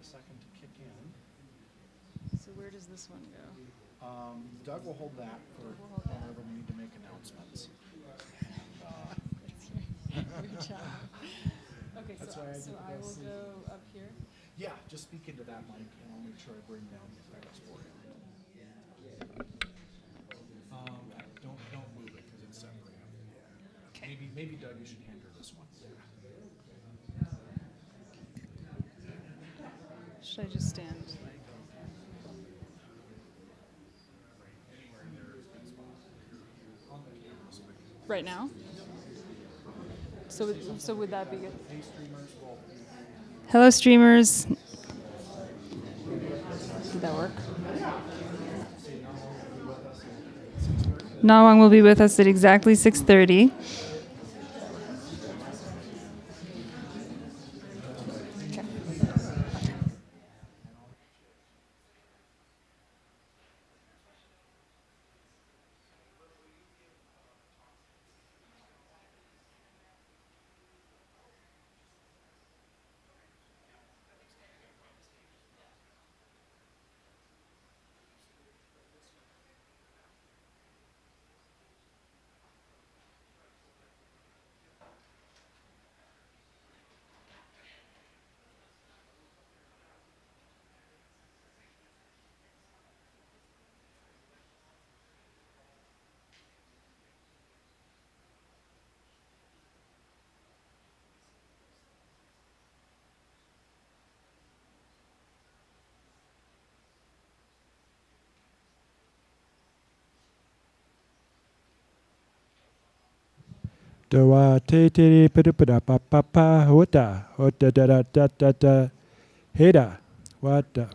a second to kick in. So where does this one go? Doug will hold that for We'll hold that. whenever we need to make announcements. Your job. Okay, That's so, why I so did the I will best. go up here. Yeah, just speak into that mic, and I'll make sure I bring down the effects for you. Don't move it because it's separate. Maybe Doug, you should hand her this one. Should I just stand like? Right now? So would that be good? Hey, streamers, well, Hello, streamers. Did that work? Nawang will be with us at exactly 6:30. Dawa te te pada pada pa pa pa hota hota da da da da da heda wata.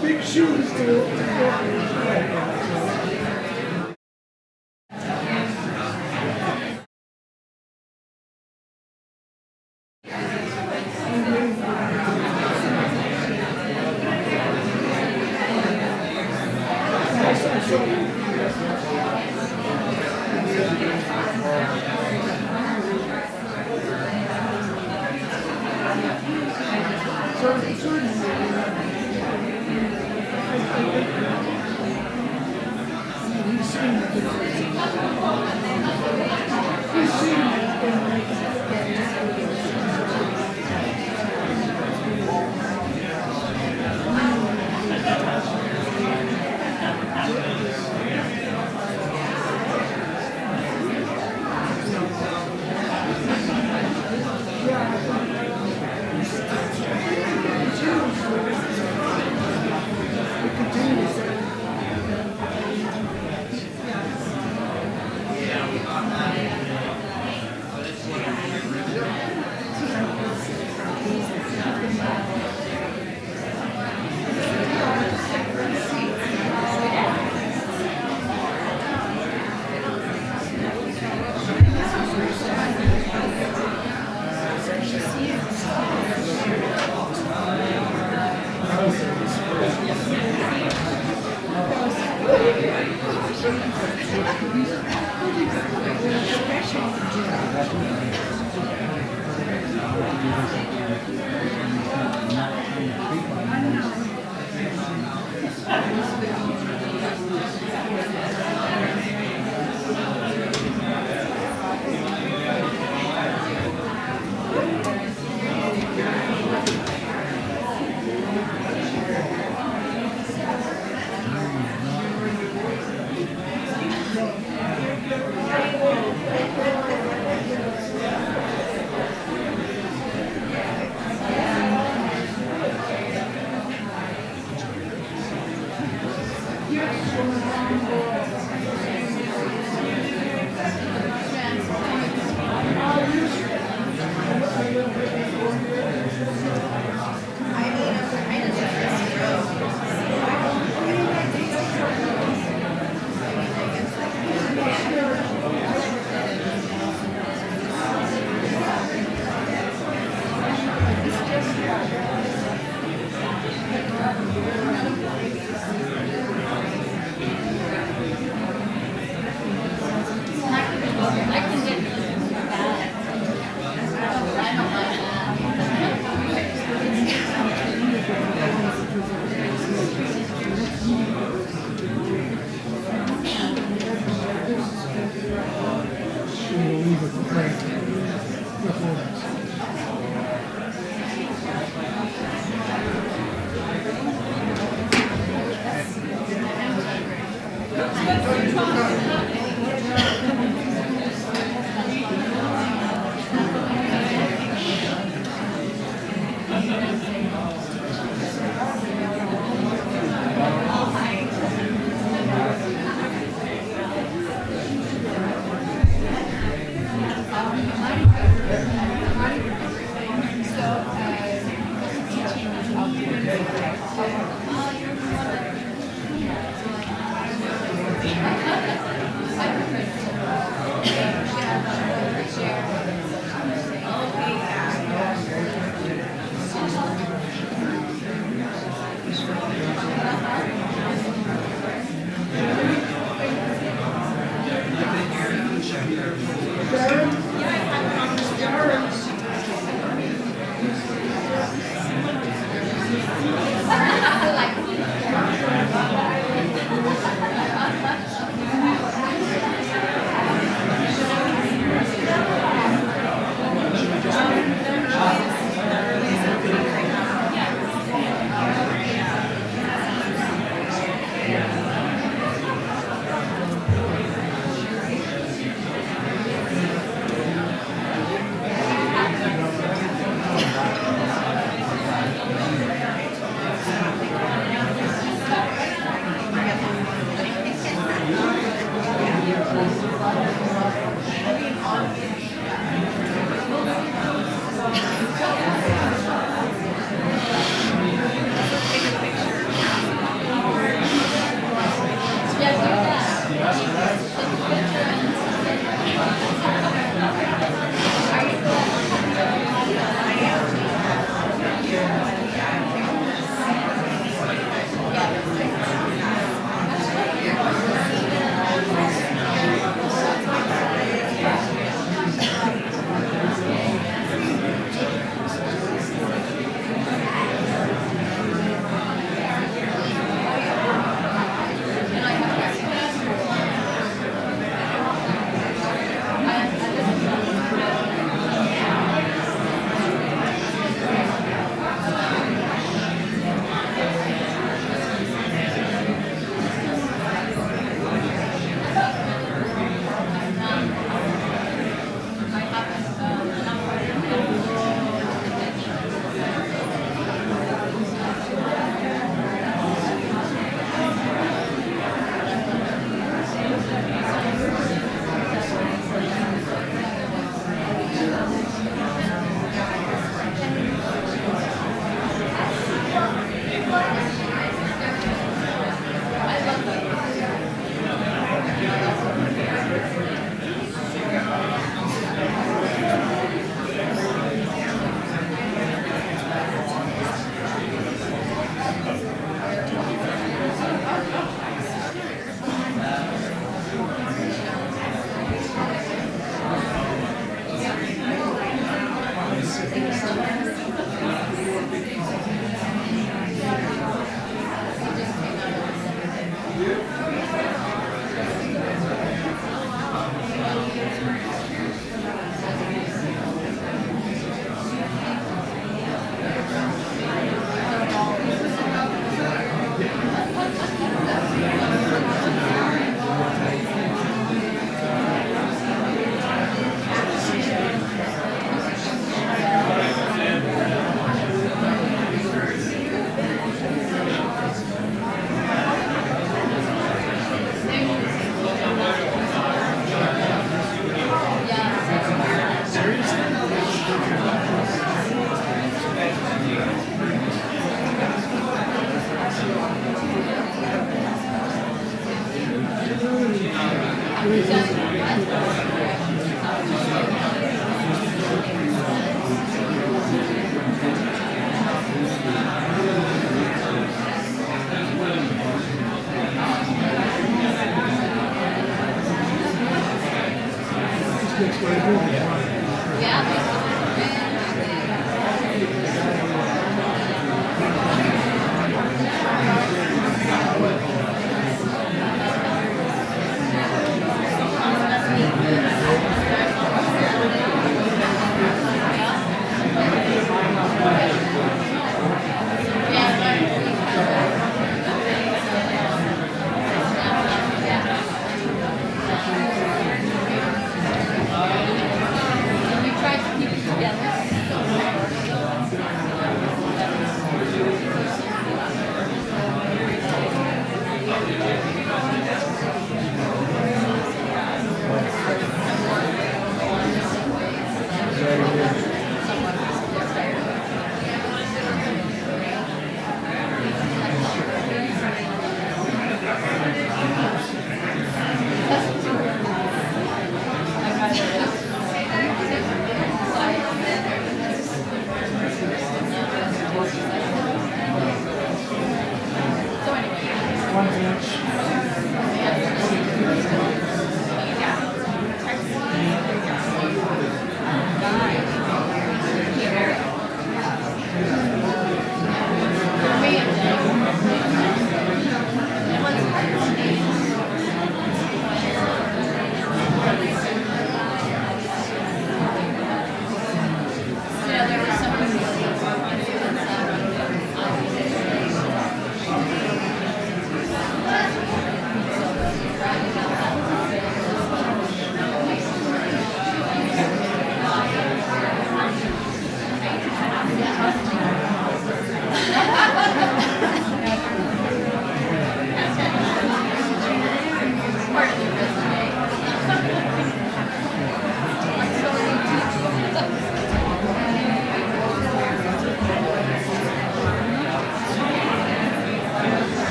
Big shoes to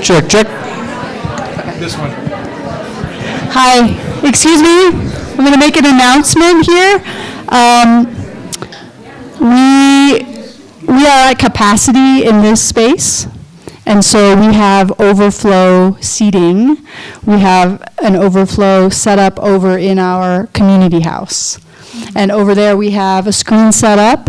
Check, check. This one. Hi, excuse me. I'm going to make an announcement here. We are at capacity in this space, and so we have overflow seating. We have an overflow set up over in our community house. And over there we have a screen set up,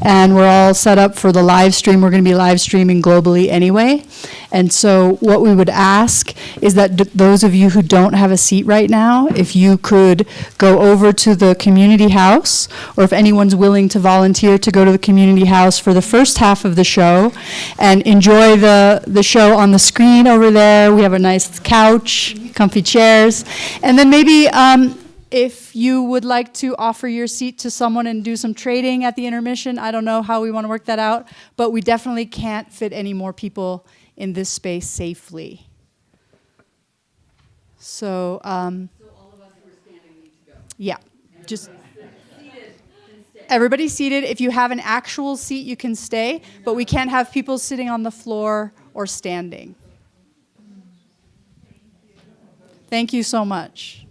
and we're all set up for the live stream. We're going to be live streaming globally anyway. And so what we would ask is that those of you who don't have a seat right now, if you could go over to the community house, or if anyone's willing to volunteer to go to the community house for the first half of the show and enjoy the show on the screen over there. We have a nice couch, comfy chairs. And then maybe if you would like to offer your seat to someone and do some trading at the intermission, I don't know how we want to work that out, but we definitely can't fit any more people in this space safely. So, so all of us who are standing need to go. Yeah, just everybody seated. If you have an actual seat, you can stay, but we can't have people sitting on the floor or standing. Thank you so much.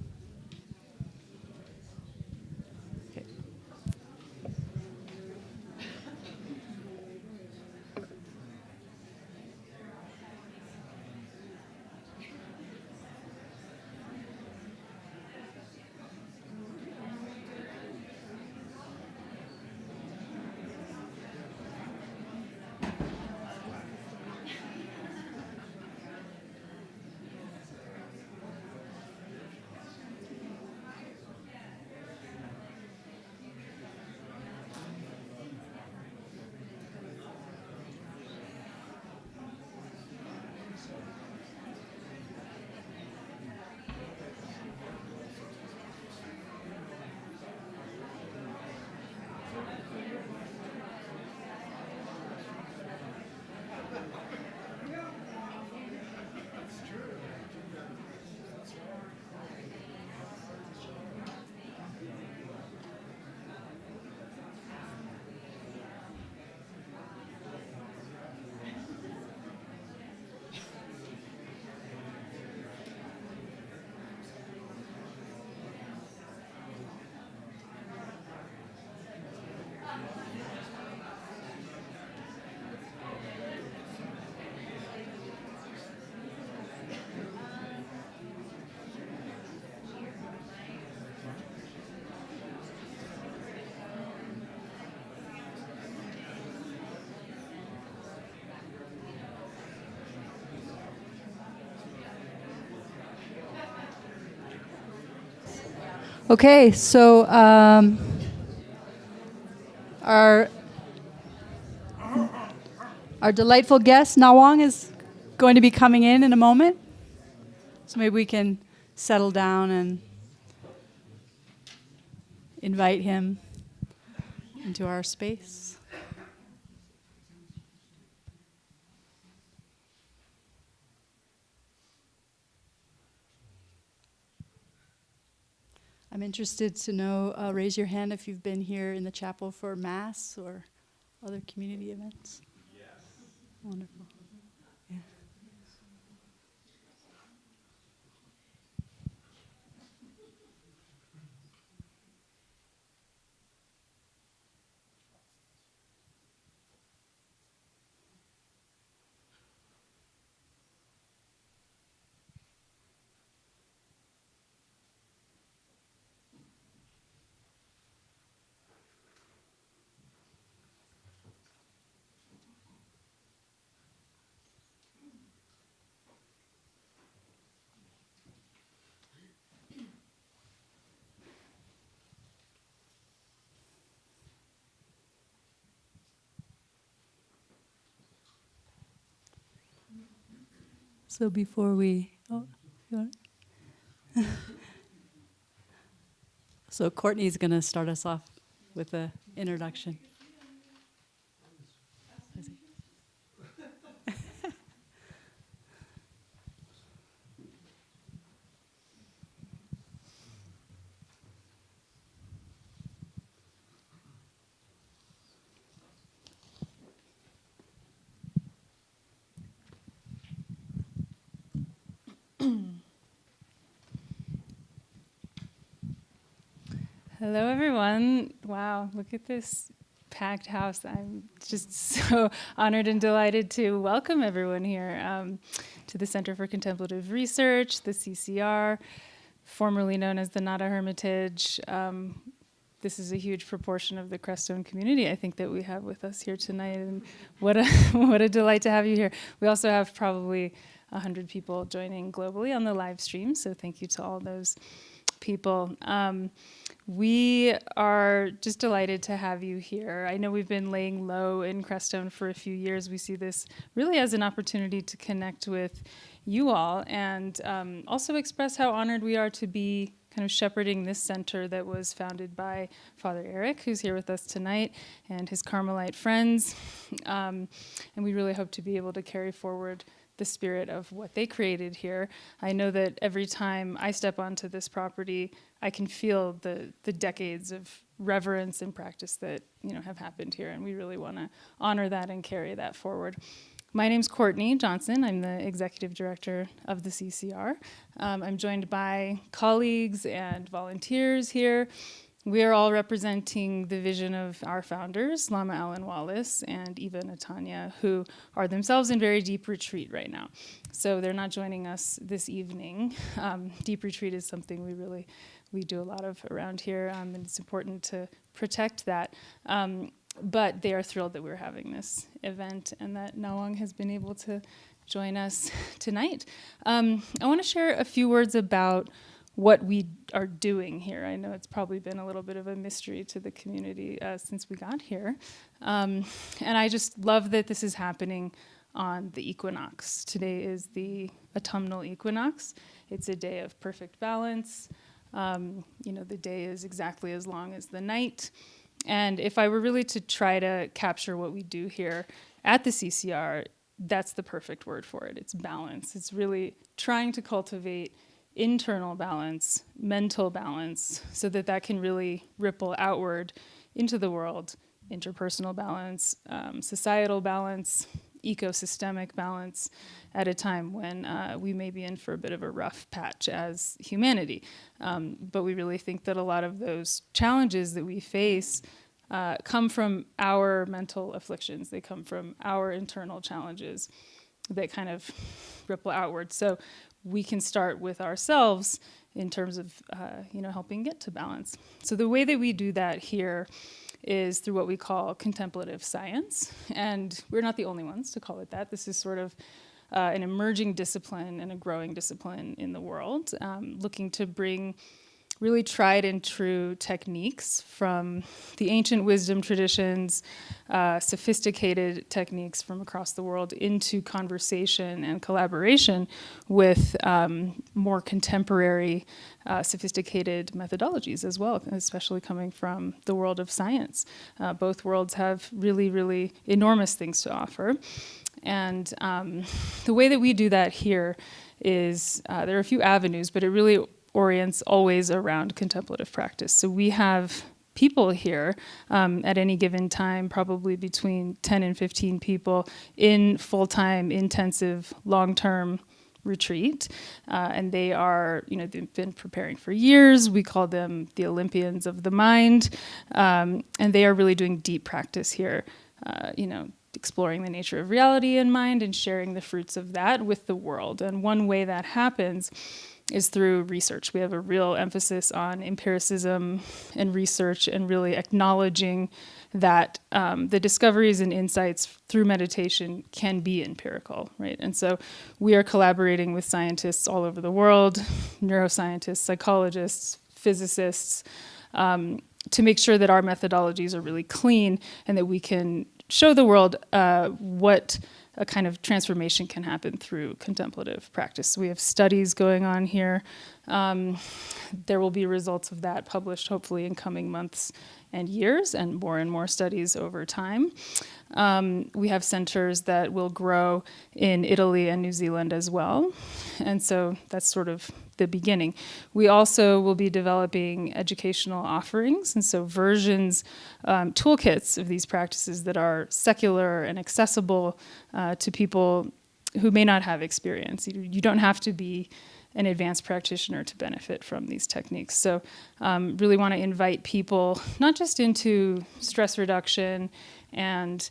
Okay, so our delightful guest, Nawang, is going to be coming in a moment. So maybe we can settle down and invite him into our space. I'm interested to know, raise your hand if you've been here in the chapel for Mass or other community events. Yes. Wonderful. Yeah. So before we, you want so Courtney's going to start us off with an introduction. Hello, everyone. Wow, look at this packed house. I'm just so honored and delighted to welcome everyone here to the Center for Contemplative Research, the CCR, formerly known as the Nada Hermitage. This is a huge proportion of the Crestone community, I think, that we have with us here tonight, and what a what a delight to have you here. We also have probably 100 people joining globally on the live stream, so thank you to all those people. We are just delighted to have you here. I know we've been laying low in Crestone for a few years. We see this really as an opportunity to connect with you all and also express how honored we are to be kind of shepherding this center that was founded by Father Eric, who's here with us tonight, and his Carmelite friends. And we really hope to be able to carry forward the spirit of what they created here. I know that every time I step onto this property, I can feel the decades of reverence and practice that have happened here, and we really want to honor that and carry that forward. My name's Courtney Johnson. I'm the executive director of the CCR. I'm joined by colleagues and volunteers here. We are all representing the vision of our founders, Lama Alan Wallace and Eva Natanya, who are themselves in very deep retreat right now. So they're not joining us this evening. Deep retreat is something we do a lot of around here, and it's important to protect that. But they are thrilled that we're having this event and that Nawang has been able to join us tonight. I want to share a few words about what we are doing here. I know it's probably been a little bit of a mystery to the community since we got here. And I just love that this is happening on the equinox. Today is the autumnal equinox. It's a day of perfect balance. The day is exactly as long as the night. And if I were really to try to capture what we do here at the CCR, that's the perfect word for it. It's balance. It's really trying to cultivate internal balance, mental balance, so that can really ripple outward into the world, interpersonal balance, societal balance, ecosystemic balance, at a time when we may be in for a bit of a rough patch as humanity. But we really think that a lot of those challenges that we face come from our mental afflictions. They come from our internal challenges that kind of ripple outward. So we can start with ourselves in terms of helping get to balance. So the way that we do that here is through what we call contemplative science. And we're not the only ones to call it that. This is sort of an emerging discipline and a growing discipline in the world, looking to bring really tried and true techniques from the ancient wisdom traditions, sophisticated techniques from across the world into conversation and collaboration with more contemporary, sophisticated methodologies as well, especially coming from the world of science. Both worlds have really, really enormous things to offer. And the way that we do that here is, there are a few avenues, but it really orients always around contemplative practice. So we have people here at any given time, probably between 10 and 15 people in full-time, intensive, long-term retreat. And they are, they've been preparing for years. We call them the Olympians of the mind. And they are really doing deep practice here, exploring the nature of reality in mind and sharing the fruits of that with the world. And one way that happens is through research. We have a real emphasis on empiricism and research and really acknowledging that the discoveries and insights through meditation can be empirical, right? And so we are collaborating with scientists all over the world, neuroscientists, psychologists, physicists, to make sure that our methodologies are really clean and that we can show the world what a kind of transformation can happen through contemplative practice. So we have studies going on here. There will be results of that published hopefully in coming months and years, and more studies over time. We have centers that will grow in Italy and New Zealand as well. And so that's sort of the beginning. We also will be developing educational offerings, and so versions, toolkits of these practices that are secular and accessible to people who may not have experience. You don't have to be an advanced practitioner to benefit from these techniques. So really want to invite people not just into stress reduction and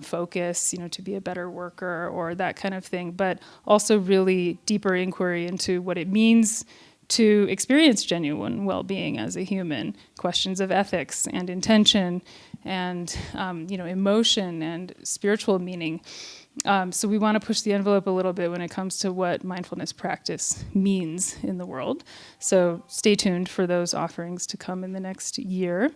focus, to be a better worker or that kind of thing, but also really deeper inquiry into what it means to experience genuine well-being as a human, questions of ethics and intention and emotion and spiritual meaning. So we want to push the envelope a little bit when it comes to what mindfulness practice means in the world. So stay tuned for those offerings to come in the next year.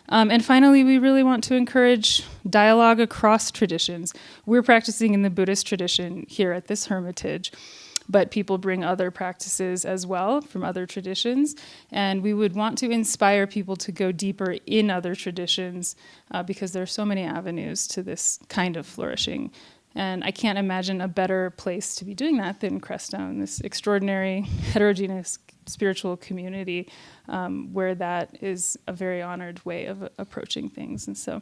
And finally, we really want to encourage dialogue across traditions. We're practicing in the Buddhist tradition here at this hermitage, but people bring other practices as well from other traditions. And we would want to inspire people to go deeper in other traditions because there are so many avenues to this kind of flourishing. And I can't imagine a better place to be doing that than Crestone, this extraordinary, heterogeneous spiritual community where that is a very honored way of approaching things. And so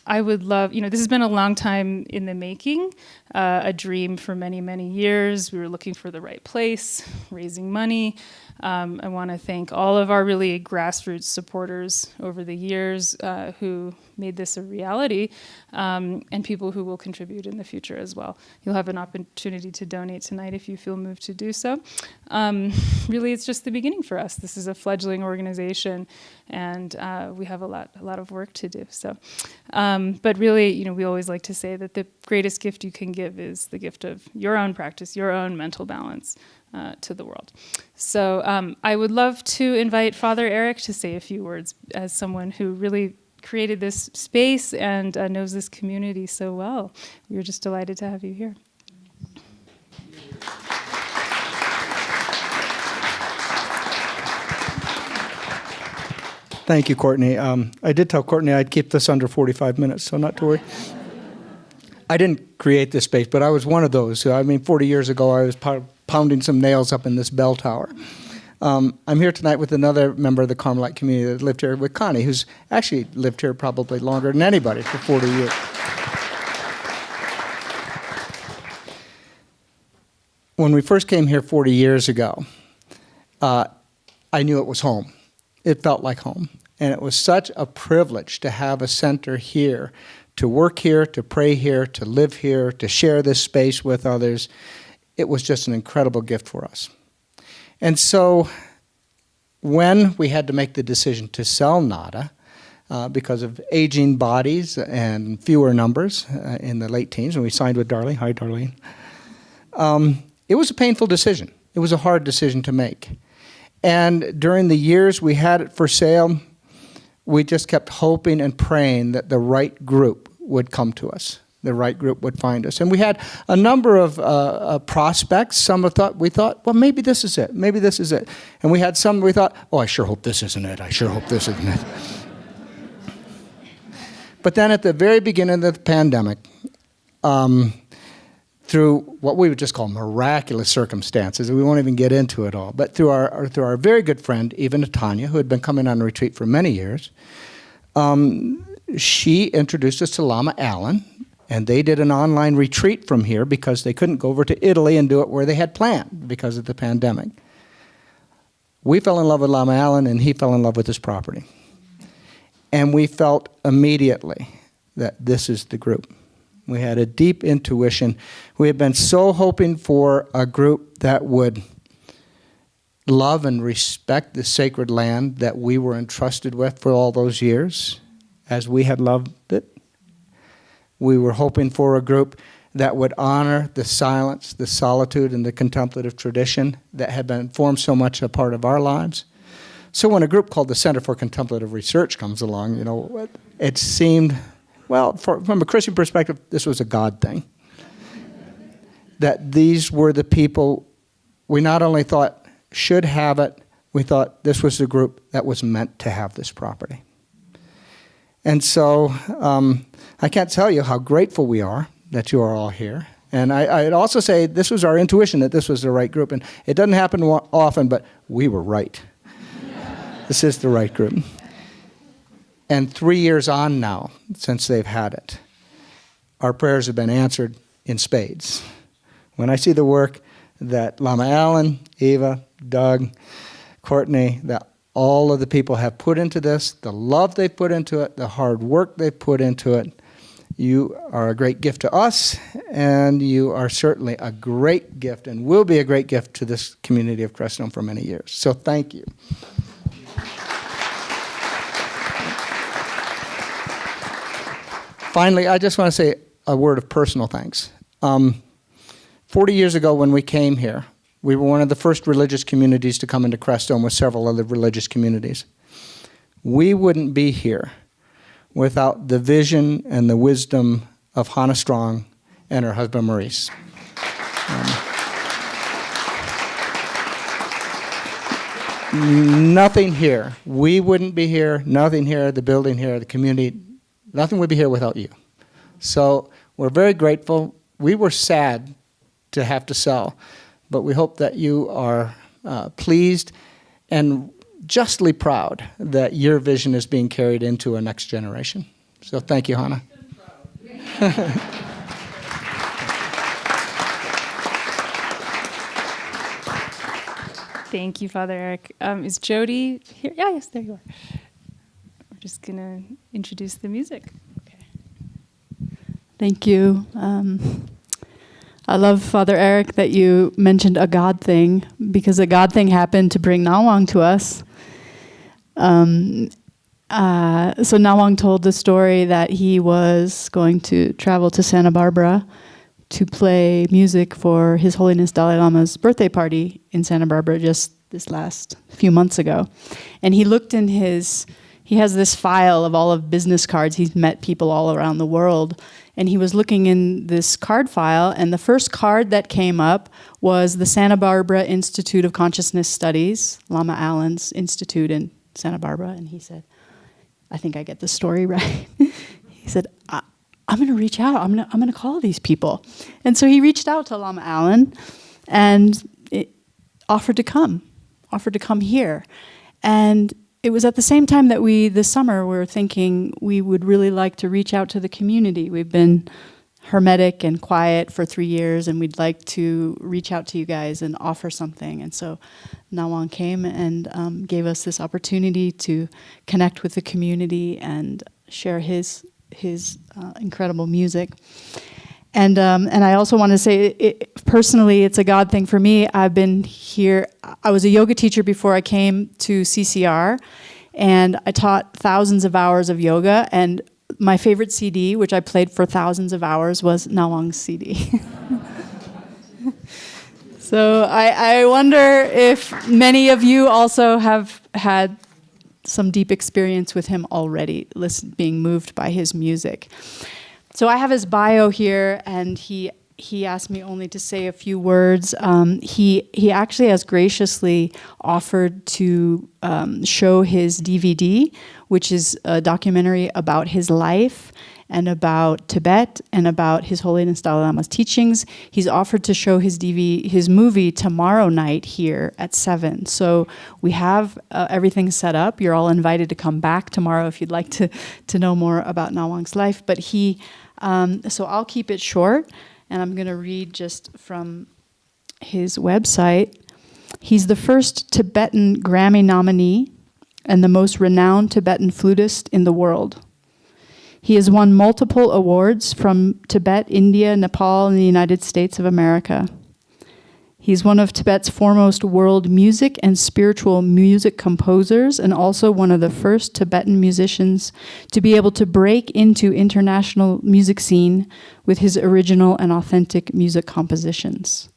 I would love, this has been a long time in the making, a dream for many, many years. We were looking for the right place, raising money. I want to thank all of our really grassroots supporters over the years who made this a reality, and people who will contribute in the future as well. You'll have an opportunity to donate tonight if you feel moved to do so. Really, it's just the beginning for us. This is a fledgling organization, and we have a lot of work to do. So, but really, we always like to say that the greatest gift you can give is the gift of your own practice, your own mental balance. To the world. So I would love to invite Father Eric to say a few words as someone who really created this space and knows this community so well. We were just delighted to have you here. Thank you, Courtney. I did tell Courtney I'd keep this under 45 minutes, so not to worry. I didn't create this space, but I was one of those. 40 years ago, I was pounding some nails up in this bell tower. I'm here tonight with another member of the Carmelite community that lived here, with Connie, who's actually lived here probably longer than anybody for 40 years. When we first came here 40 years ago, I knew it was home. It felt like home. And it was such a privilege to have a center here, to work here, to pray here, to live here, to share this space with others. It was just an incredible gift for us. And so when we had to make the decision to sell Nada, because of aging bodies and fewer numbers in the late teens, when we signed with Darlene, hi Darlene, it was a painful decision. It was a hard decision to make. And during the years we had it for sale, we just kept hoping and praying that the right group would come to us. The right group would find us. And we had a number of prospects. Some we thought, well, maybe this is it. Maybe this is it. And we had some we thought, oh, I sure hope this isn't it. I sure hope this isn't it. But then at the very beginning of the pandemic, through what we would just call miraculous circumstances, we won't even get into it all, but through our very good friend, Eva Natanya, who had been coming on retreat for many years, she introduced us to Lama Allen, and they did an online retreat from here because they couldn't go over to Italy and do it where they had planned because of the pandemic. We fell in love with Lama Allen, and he fell in love with his property. And we felt immediately that this is the group. We had a deep intuition. We had been so hoping for a group that would love and respect the sacred land that we were entrusted with for all those years, as we had loved it. We were hoping for a group that would honor the silence, the solitude, and the contemplative tradition that had been formed so much a part of our lives. So when a group called the Center for Contemplative Research comes along, it seemed, well, from a Christian perspective, this was a God thing. That these were the people we not only thought should have it, we thought this was the group that was meant to have this property. And so I can't tell you how grateful we are that you are all here. And I'd also say this was our intuition that this was the right group. And it doesn't happen often, but we were right. This is the right group. And 3 years on now, since they've had it, our prayers have been answered in spades. When I see the work that Lama Allen, Eva, Doug, Courtney, that all of the people have put into this, the love they put into it, the hard work they put into it, you are a great gift to us, and you are certainly a great gift and will be a great gift to this community of Crestone for many years. So thank you. Finally, I just want to say a word of personal thanks. 40 years ago when we came here, we were one of the first religious communities to come into Crestone with several other religious communities. We wouldn't be here without the vision and the wisdom of Hannah Strong and her husband Maurice. Nothing here. We wouldn't be here, nothing here, the building here, the community, nothing would be here without you. So we're very grateful. We were sad to have to sell, but we hope that you are pleased and justly proud that your vision is being carried into a next generation. So thank you, Hannah. Thank you, Father Eric. Is Jody here? Yeah, yes, there you are. We're just going to introduce the music. Okay. Thank you. I love, Father Eric, that you mentioned a God thing, because a God thing happened to bring Nawang to us. So Nawang told the story that he was going to travel to Santa Barbara to play music for His Holiness Dalai Lama's birthday party in Santa Barbara just this last few months ago. And he looked in he has this file of all of business cards. He's met people all around the world. And he was looking in this card file, and the first card that came up was the Santa Barbara Institute of Consciousness Studies, Lama Allen's institute in Santa Barbara. And he said, I think I get the story right. He said, I'm going to reach out. I'm going to call these people. And so he reached out to Lama Allen and offered to come here. And it was at the same time that this summer, were thinking we would really like to reach out to the community. We've been hermetic and quiet for 3 years, and we'd like to reach out to you guys and offer something. And so Nawang came and gave us this opportunity to connect with the community and share his incredible music. And I also want to say, personally, it's a God thing for me. I've been here. I was a yoga teacher before I came to CCR, and I taught thousands of hours of yoga. And my favorite CD, which I played for thousands of hours, was Nawang's CD. So I wonder if many of you also have had some deep experience with him already, being moved by his music. So I have his bio here, and he asked me only to say a few words. He actually has graciously offered to show his DVD, which is a documentary about his life and about Tibet and about His Holiness Dalai Lama's teachings. He's offered to show his movie tomorrow night here at 7. So we have everything set up. You're all invited to come back tomorrow if you'd like to know more about Nawang's life. But so I'll keep it short, and I'm going to read just from his website. He's the first Tibetan Grammy nominee and the most renowned Tibetan flutist in the world. He has won multiple awards from Tibet, India, Nepal, and the United States of America. He's one of Tibet's foremost world music and spiritual music composers, and also one of the first Tibetan musicians to be able to break into international music scene with his original and authentic music compositions.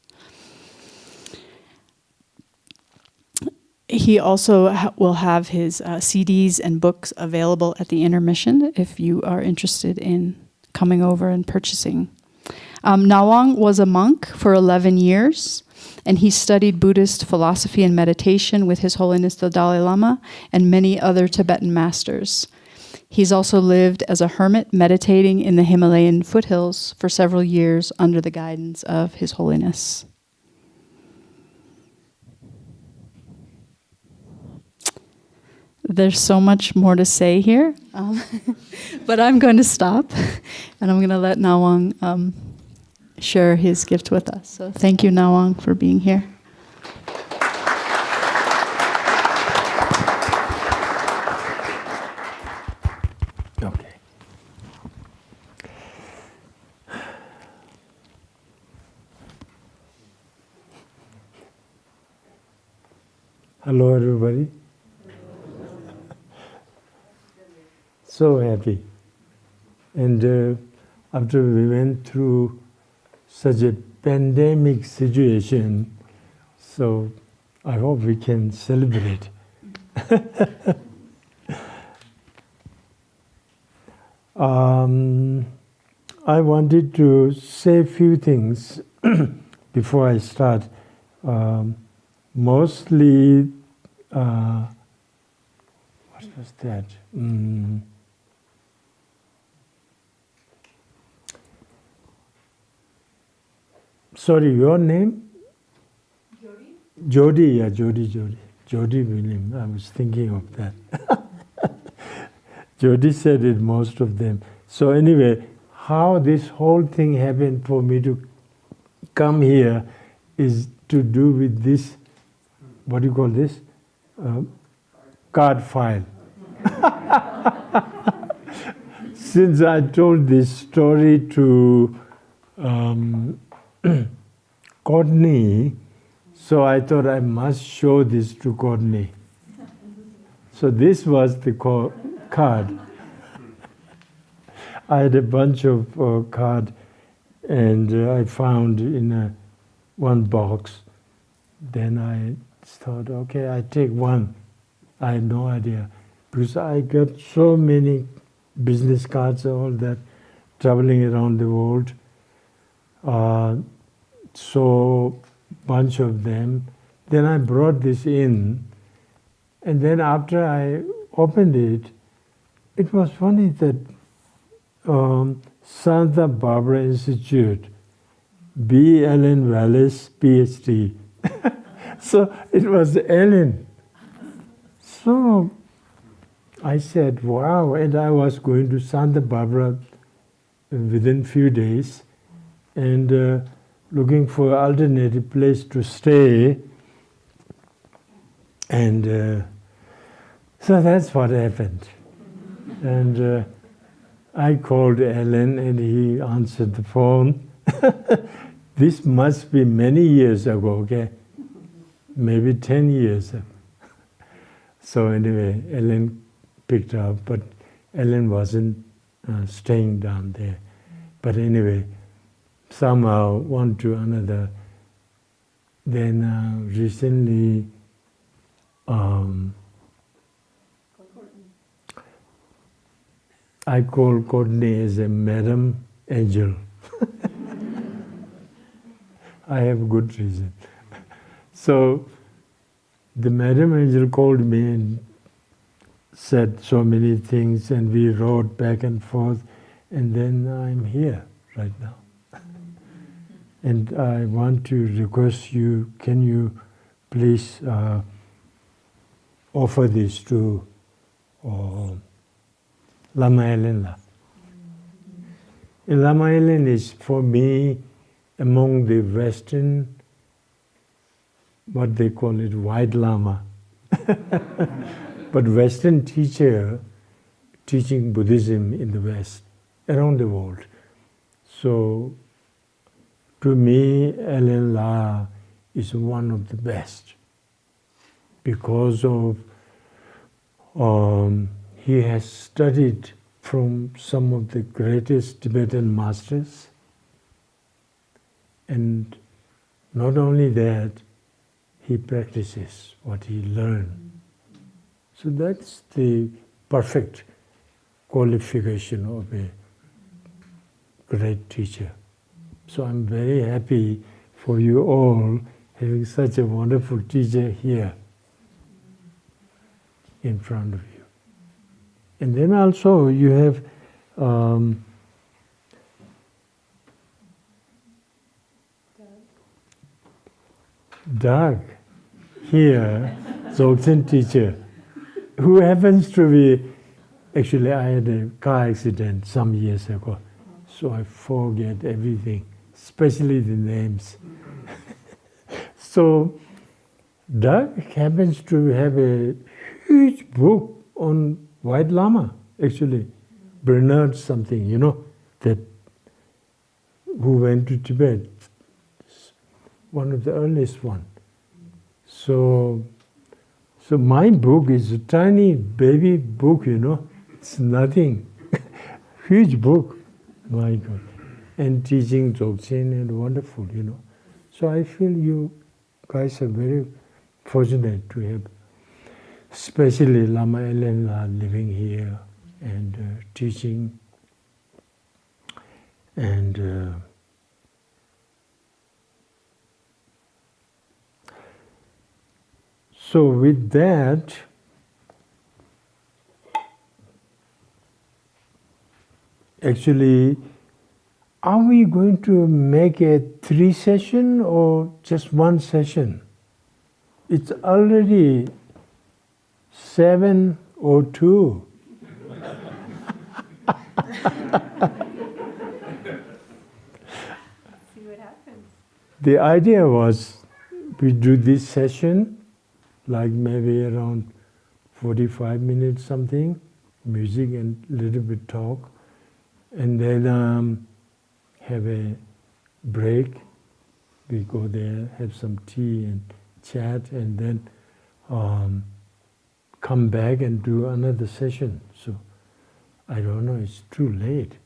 He also will have his CDs and books available at the intermission if you are interested in coming over and purchasing. Nawang was a monk for 11 years, and he studied Buddhist philosophy and meditation with His Holiness the Dalai Lama and many other Tibetan masters. He's also lived as a hermit, meditating in the Himalayan foothills for several years under the guidance of His Holiness. There's so much more to say here, but I'm going to stop, and I'm going to let Nawang share his gift with us. So thank you, Nawang, for being here. Okay. Hello, everybody. So happy. And after we went through such a pandemic situation, so I hope we can celebrate. I wanted to say a few things before I start. Mostly, what was that? Sorry, your name? Jody. Jody, yeah, Jody. Jody William, I was thinking of that. Jody said it, most of them. So anyway, how this whole thing happened for me to come here is to do with this, what do you call this? Card file. Since I told this story to Courtney, so I thought I must show this to Courtney. So this was the card. I had a bunch of cards, and I found in one box. Then I thought, okay, I take one. I had no idea, because I got so many business cards, all that, traveling around the world. So bunch of them. Then I brought this in, and then after I opened it, it was funny that Santa Barbara Institute, B. Ellen Wallace, PhD. So it was Ellen. So I said, wow, and I was going to Santa Barbara within few days, and looking for an alternative place to stay. And so that's what happened. And I called Alan, and he answered the phone. This must be many years ago, okay? Maybe 10 years ago. So anyway, Ellen picked up, but Ellen wasn't staying down there. But anyway, somehow, one to another, then recently I call Courtney as a Madam Angel. I have good reason. So the Madam Angel called me and said so many things, and we wrote back and forth, and then I'm here right now. And I want to request you, can you please offer this to Lama Elena? And Lama Elena is, for me, among the Western, what they call it, white Lama. But Western teacher teaching Buddhism in the West, around the world. So, to me, Ellen La is one of the best because of he has studied from some of the greatest Tibetan masters, and not only that, he practices what he learned. So that's the perfect qualification of a great teacher. So I'm very happy for you all having such a wonderful teacher here in front of you. And then also you have Doug here, Dzogchen teacher, who happens to be, actually I had a car accident some years ago, so I forget everything, especially the names. So Doug happens to have a huge book on White Lama, actually, Bernard something, you know, that who went to Tibet, one of the earliest one. So my book is a tiny baby book, you know, it's nothing, huge book, my God, and teaching Dzogchen and wonderful, you know. So I feel you guys are very fortunate to have, especially Lama Elena living here and teaching, and so with that, actually, are we going to make a 3 session or just 1 session? It's already 7:02. See what happens. The idea was we do this session, like maybe around 45 minutes something, music and little bit talk, and then have a break. We go there, have some tea and chat, and then come back and do another session. So I don't know, it's too late.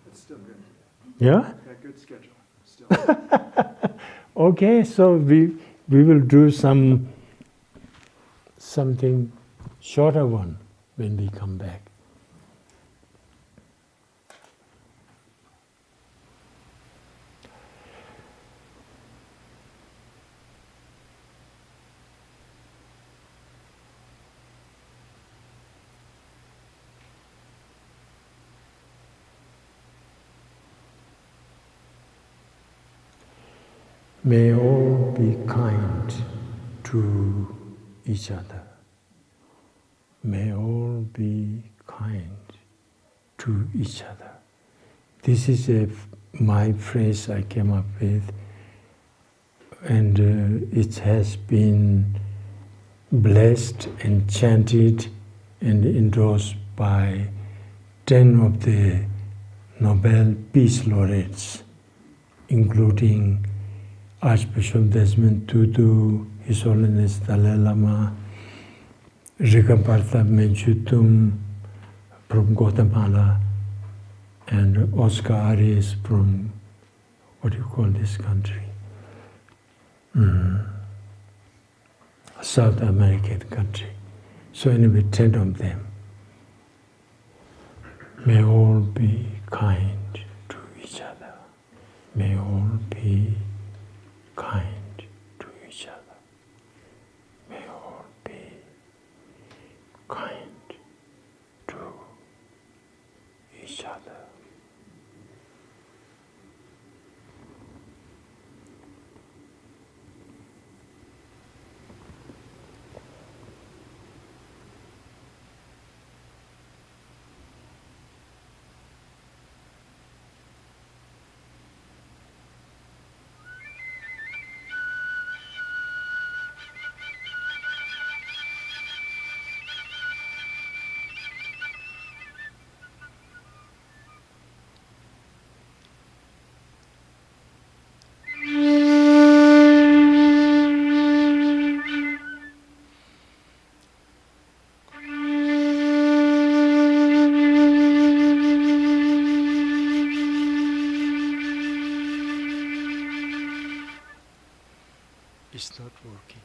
It's still good. Yeah? Got good schedule, still. Okay, so we will do something shorter one when we come back. May all be kind to each other. May all be kind to each other. This is my phrase I came up with, and it has been blessed and chanted and endorsed by 10 of the Nobel Peace Laureates, including Archbishop Desmond Tutu, His Holiness Dalai Lama, Rikaparta Menchutum from Guatemala, and Oscar Arias from what do you call this country? A South American country. So anyway, 10 of them. May all be kind to each other. May all be kind to each other. May all be kind to each other. It's not working.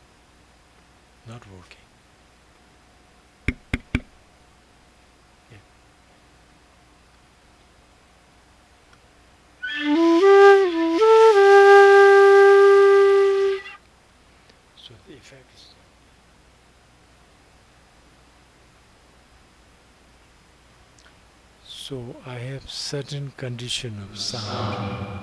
Not working. Yeah. So the effect is. So I have certain condition of sound.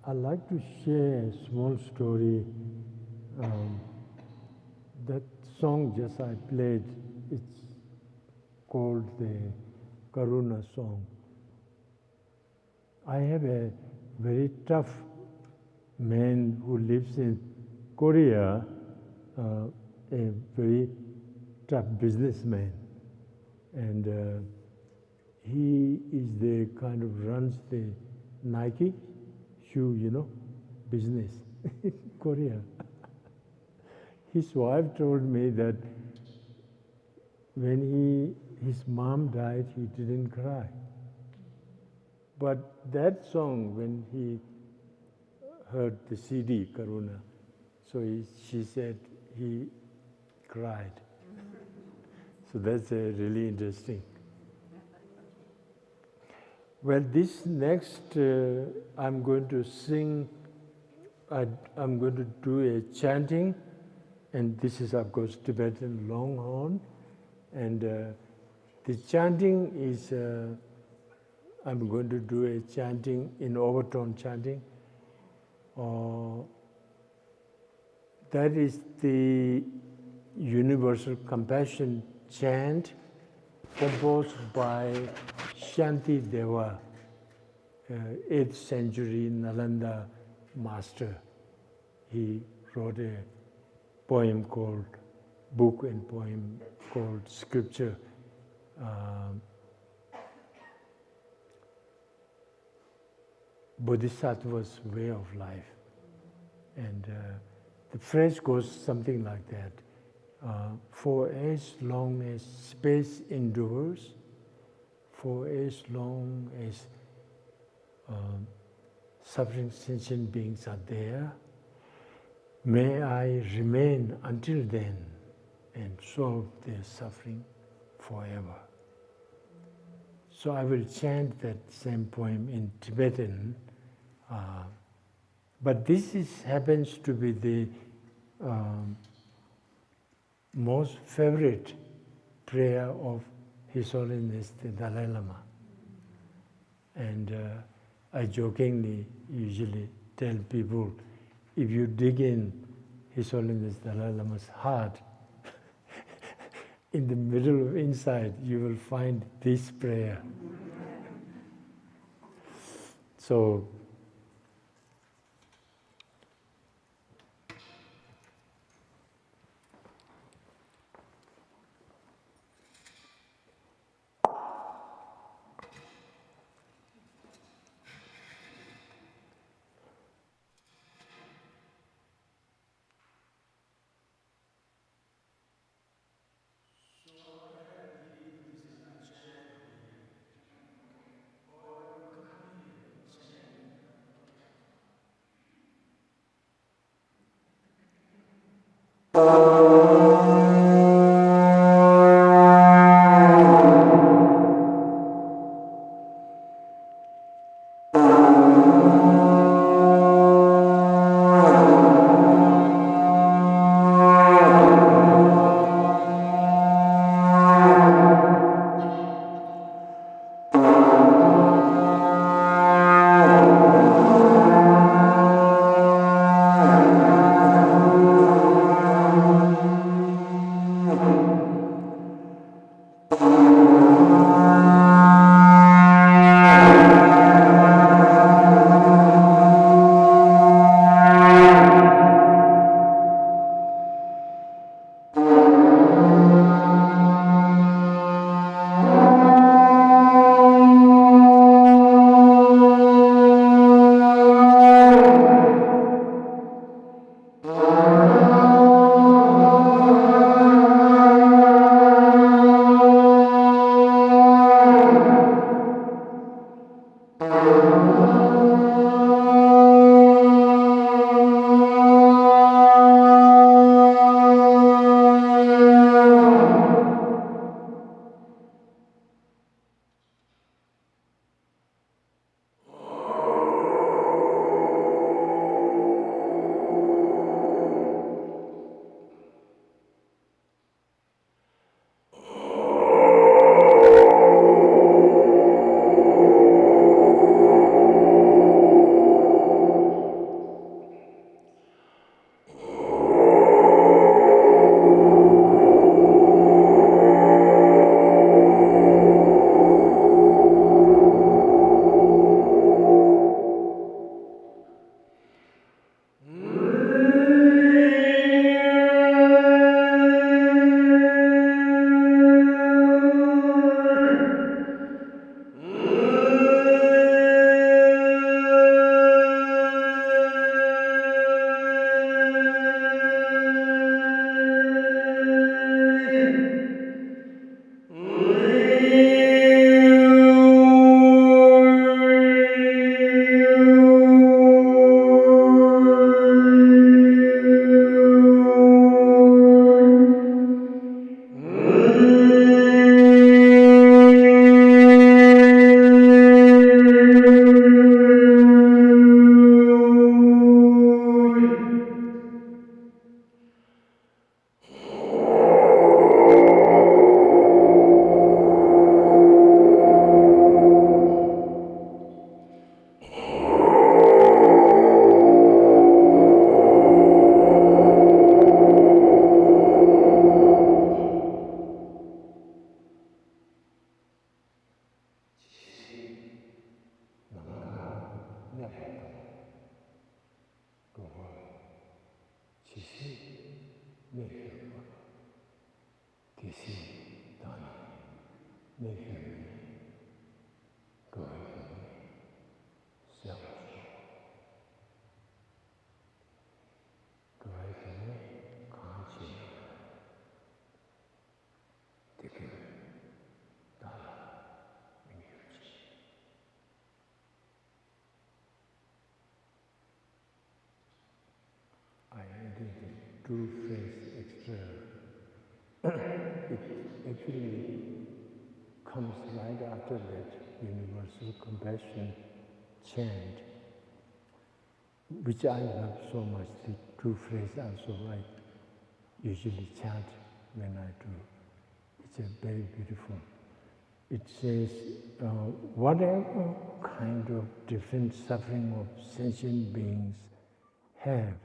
I'd like to share a small story. That song just I played, it's called the Karuna song. I have a very tough man who lives in Korea, a very tough businessman. And he is the kind of runs the Nike shoe, business in Korea. His wife told me that when his mom died, he didn't cry. But that song, when he heard the CD, Karuna, so she said he cried. So that's really interesting. Well, this next, I'm going to sing, I'm going to do a chanting, and this is, of course, Tibetan longhorn. And the chanting is, I'm going to do a chanting in overtone chanting. That is the universal compassion chant composed by Shanti Deva, 8th century Nalanda master. He wrote a poem called, book and poem called Scripture. Bodhisattva's way of life. And the phrase goes something like that. For as long as space endures, for as long as suffering sentient beings are there, may I remain until then and solve their suffering forever. So I will chant that same poem in Tibetan, but this happens to be the most favorite prayer of His Holiness the Dalai Lama. And I jokingly usually tell people, if you dig in His Holiness Dalai Lama's heart, in the middle of inside, you will find this prayer. So, 내힘이 그에게 세워줘. 그에게 강지 되게 나라 민주주의. I added a two-phrase extra. It actually comes right after that universal compassion chant, which I love so much. The two phrases also I usually chant when I do. It's a very beautiful. It says, whatever kind of different suffering of sentient beings have,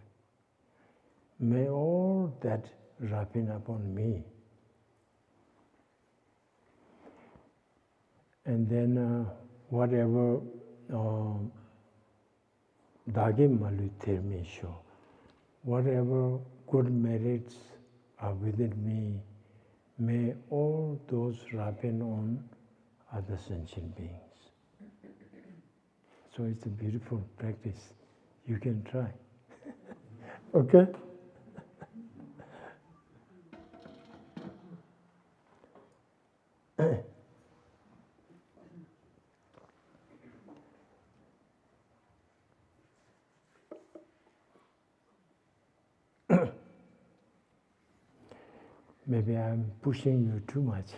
may all that ripen upon me. And then whatever dagim malu termisho, whatever good merits are within me, may all those ripen on other sentient beings. So it's a beautiful practice. You can try. Okay? Maybe I'm pushing you too much.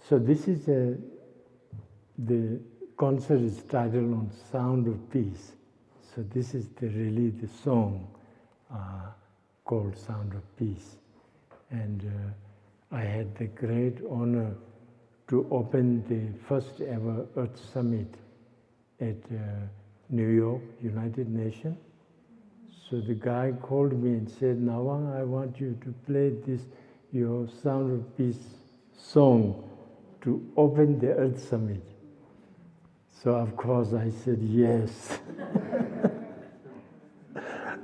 So this is the concert is titled on Sound of Peace. So this is really the song called Sound of Peace. And I had the great honor to open the first ever Earth Summit at New York, United Nations. So the guy called me and said, Nawang, I want you to play this, your Sound of Peace song to open the Earth Summit. So of course I said yes.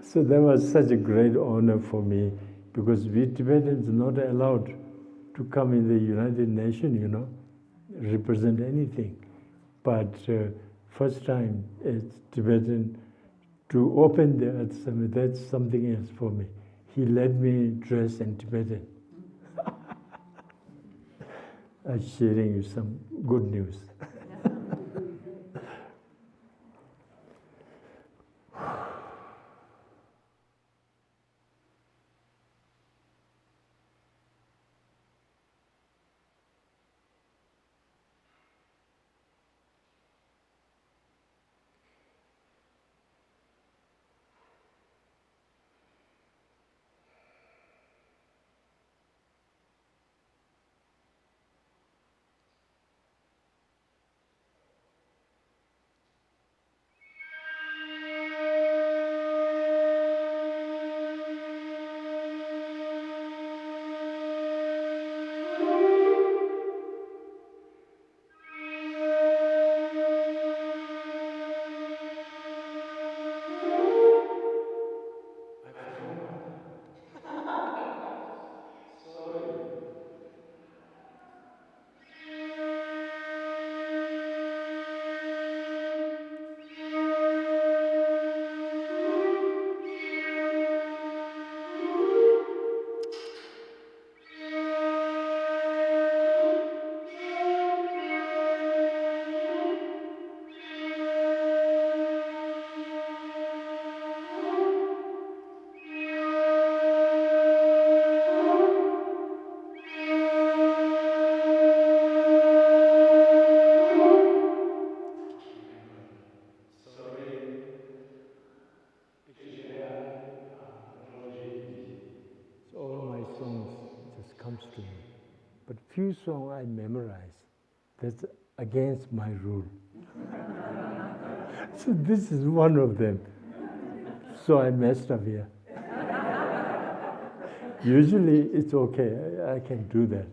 So that was such a great honor for me, because we Tibetans are not allowed to come in the United Nations, represent anything. But first time as Tibetan to open the Earth Summit, that's something else for me. He let me dress in Tibetan. I'm sharing you some good news. To me. But few songs I memorize. That's against my rule. So this is one of them. So I messed up here. Usually it's okay. I can do that.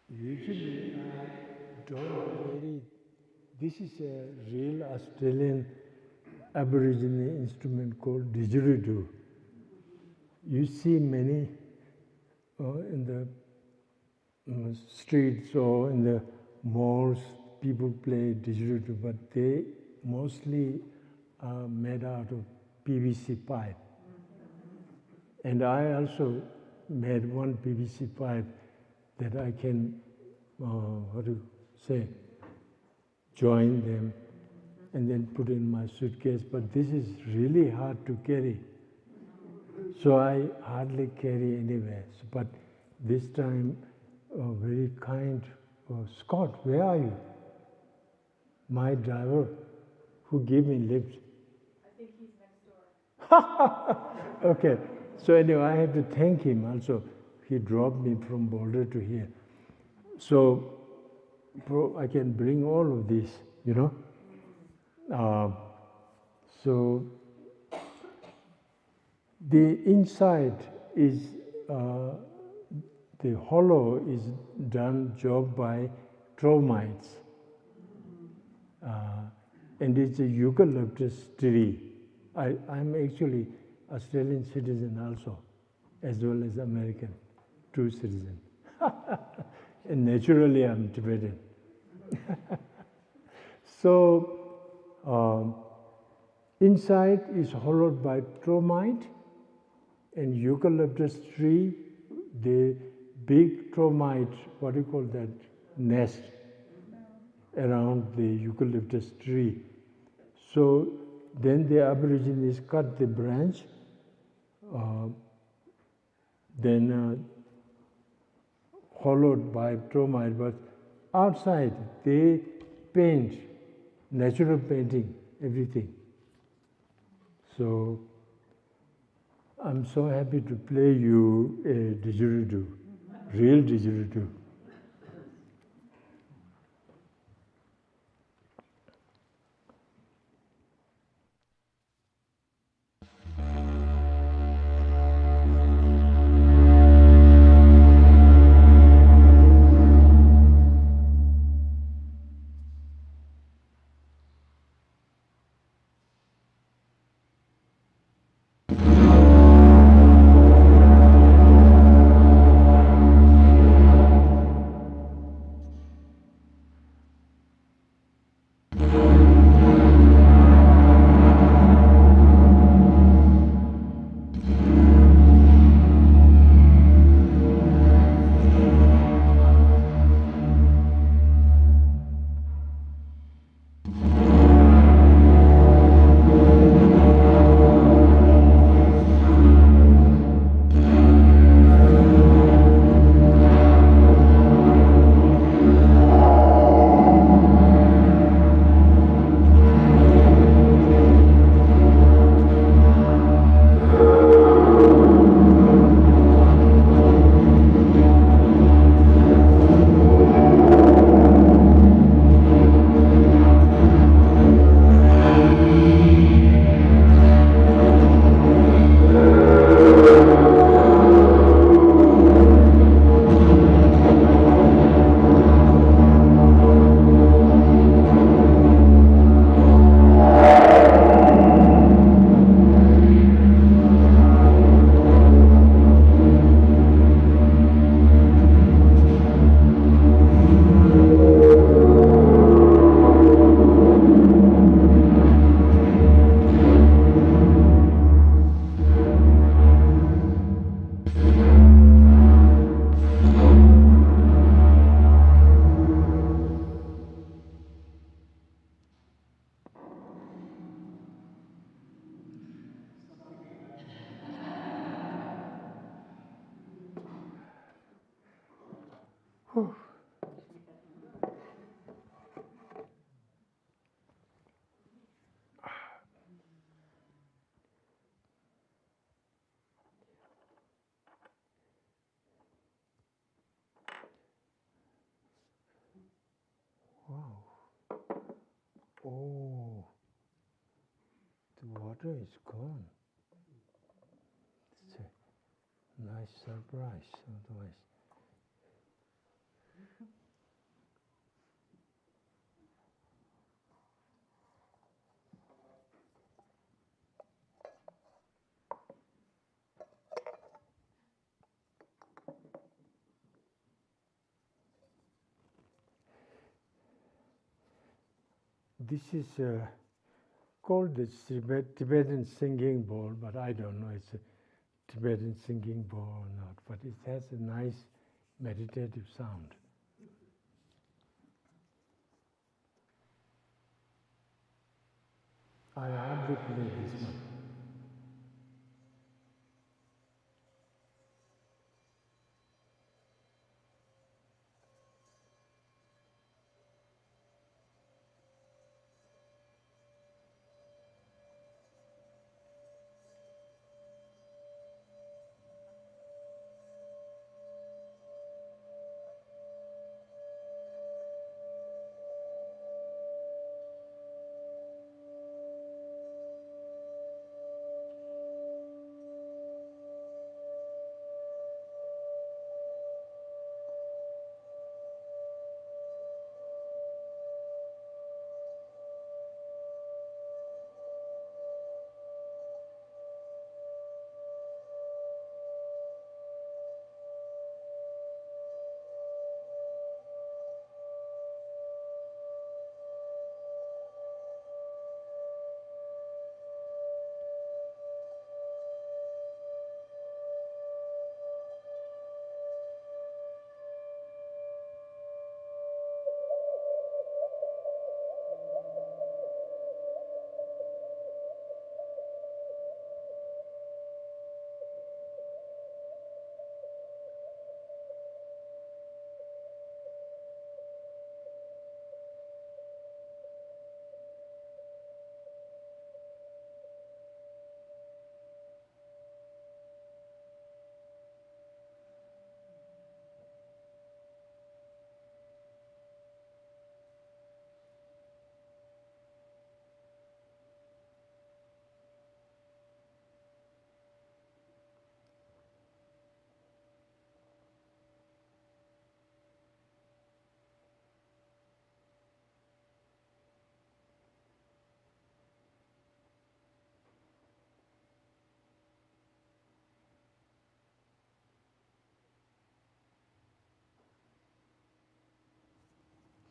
Usually I don't carry. This is a real Australian Aboriginal instrument called didgeridoo. You see many in the streets or in the malls, people play didgeridoo, but they mostly are made out of PVC pipe. And I also made one PVC pipe that I can, how to say, join them and then put in my suitcase. But this is really hard to carry. So I hardly carry anywhere. But this time, very kind, Scott, where are you? My driver who gave me lift. I think he's next door. Okay, so anyway, I had to thank him also. He dropped me from Boulder to here. So I can bring all of this, you know. So the inside is, the hollow is done job by termites. And it's a eucalyptus tree. I'm actually Australian citizen also, as well as American, true citizen. And naturally I'm Tibetan. So inside is hollowed by termite and eucalyptus tree, the big termite, what do you call that, nest around the eucalyptus tree. So then the Aborigines cut the branch, then hollowed by termite, but outside they paint, natural painting, everything. So I'm so happy to play you a didgeridoo, real didgeridoo. Wow. Oh, the water is gone. It's a nice surprise, otherwise. this is called the Tibetan singing bowl, but I don't know it's a Tibetan singing bowl or not, but it has a nice meditative sound. I hardly play this one.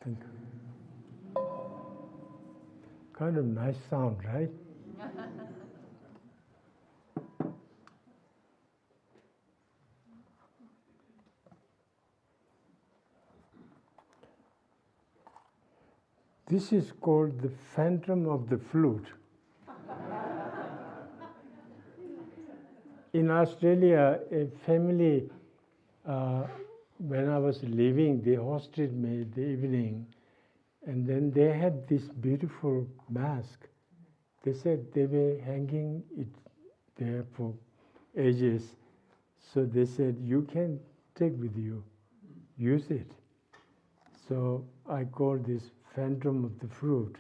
Thank you. Kind of nice sound, right? This is called the phantom of the flute. In Australia, a family, when I was leaving, they hosted me the evening, and then they had this beautiful mask. They said they were hanging it there for ages. So they said, you can take with you, use it. So I call this phantom of the fruit.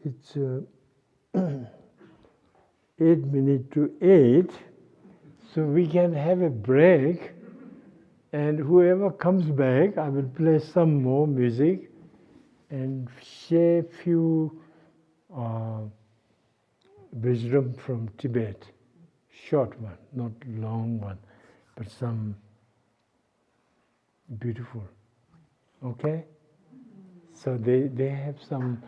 It's 8 minutes to 8, so we can have a break. And whoever comes back, I will play some more music and share few wisdom from Tibet. Short one, not long one, but some beautiful. Okay? So they have some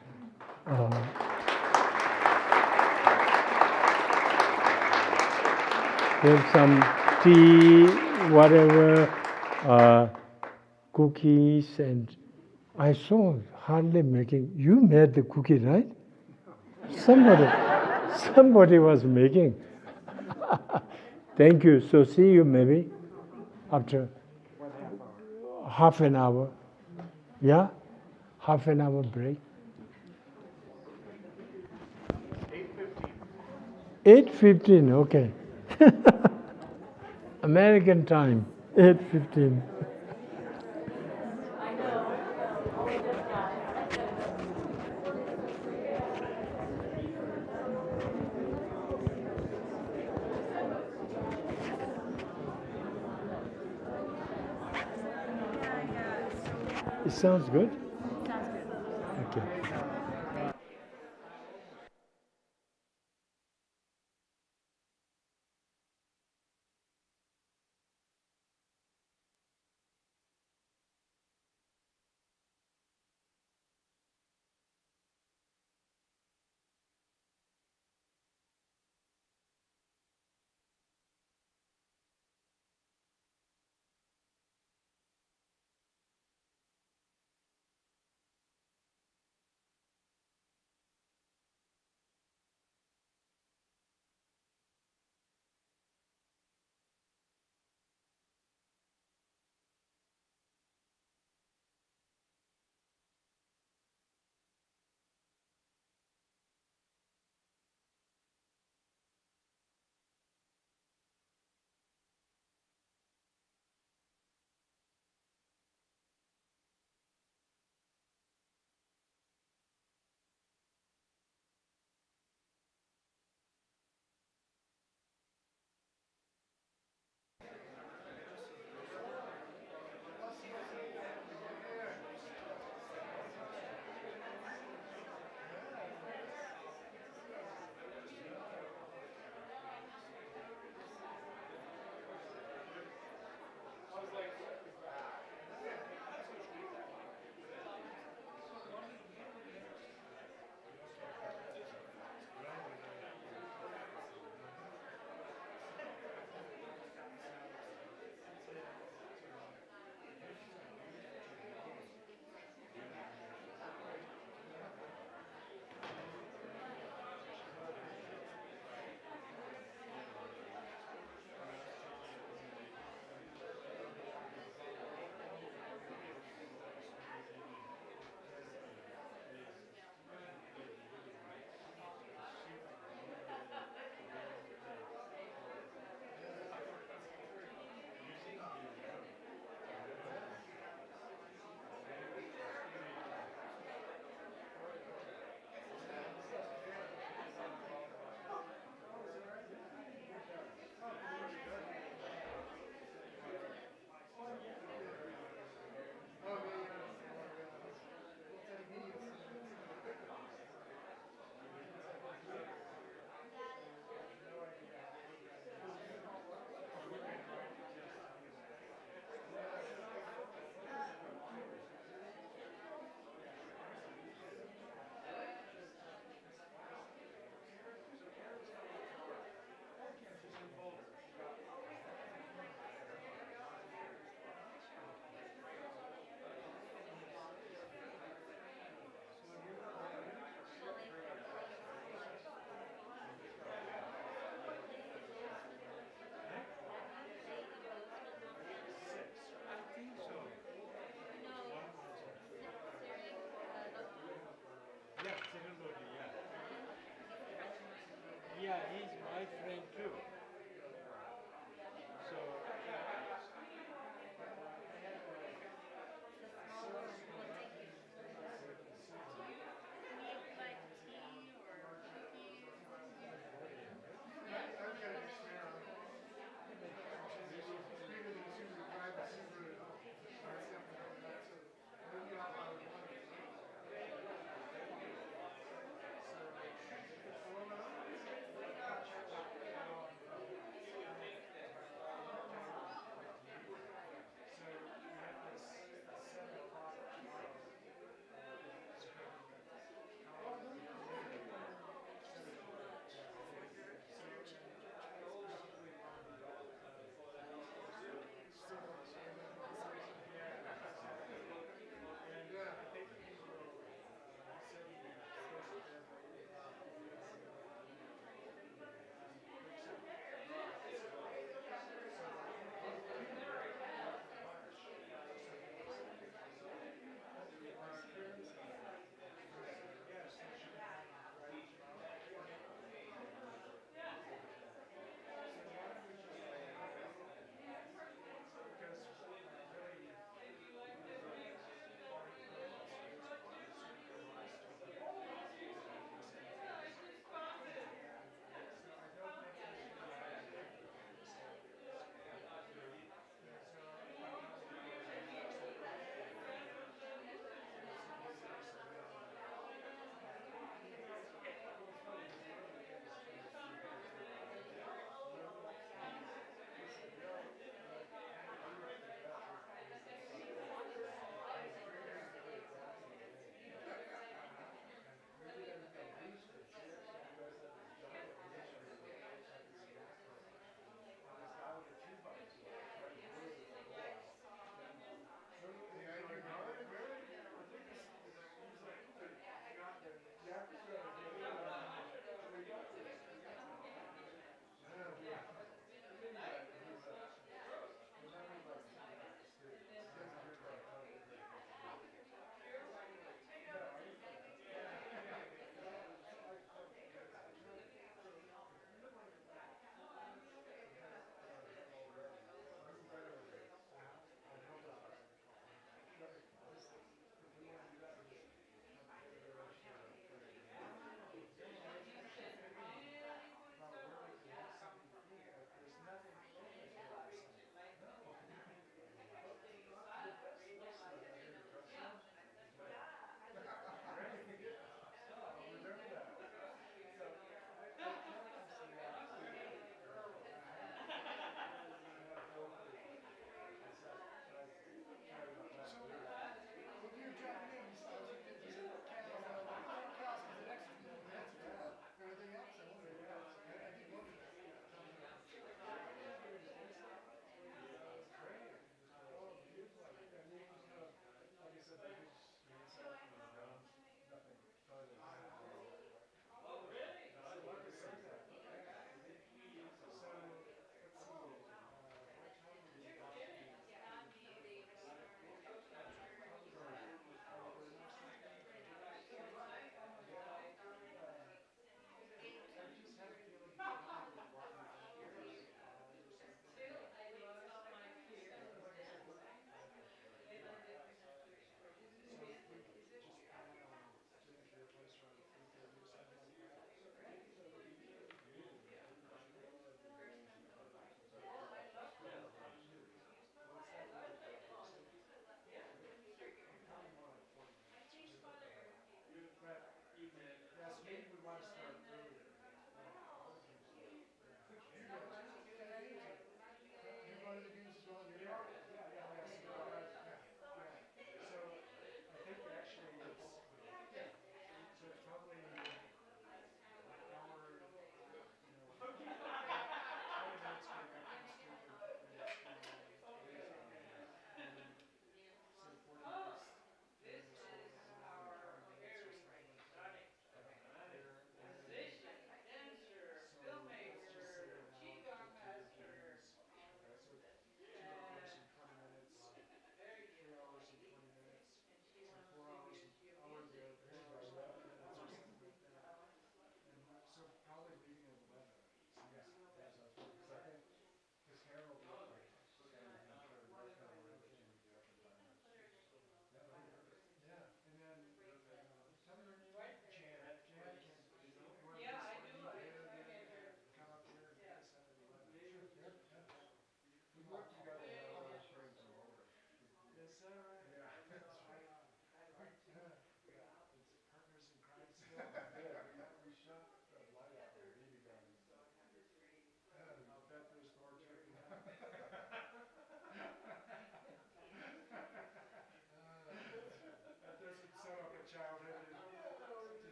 tea, whatever, cookies, and I saw Harley making. You made the cookie, right? Somebody was making. Thank you. So see you maybe after half an hour. Yeah? Half an hour break. 8:15, okay. American time, 8:15. It sounds good? Sounds good. Okay. Yeah, he's my friend too. So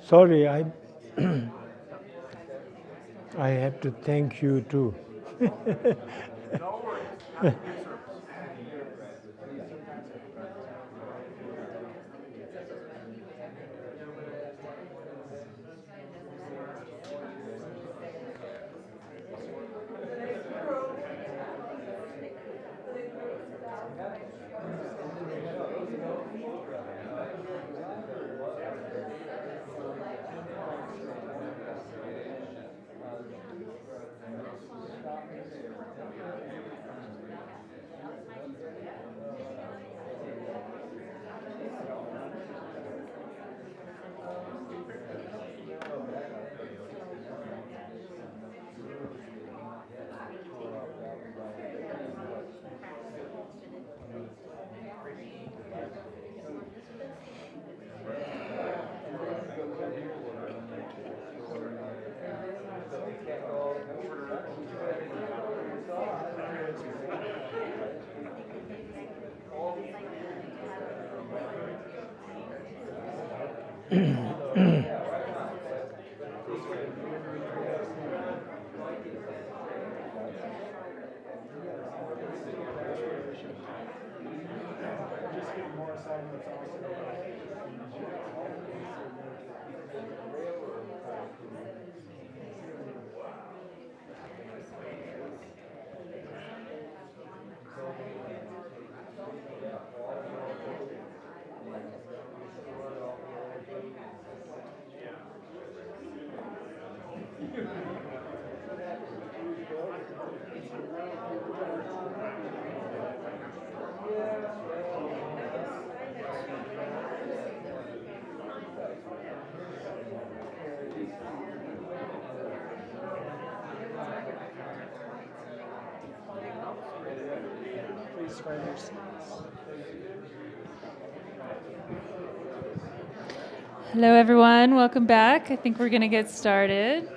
Sorry, I have to thank you too. No worries. Happy to be of service. Please find your seats. Hello, everyone. Welcome back. I think we're going to get started.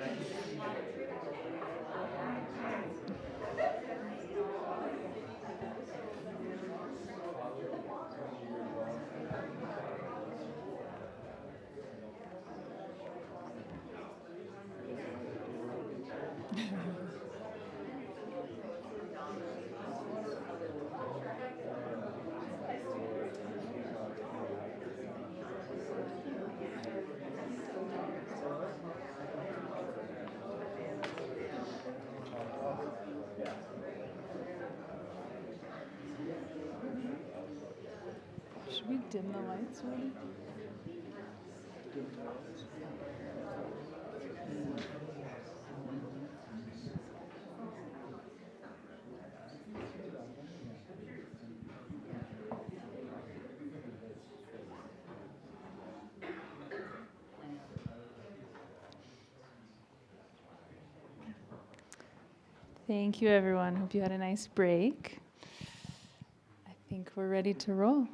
Should we dim the lights already? Thank you, everyone. Hope you had a nice break. I think we're ready to roll.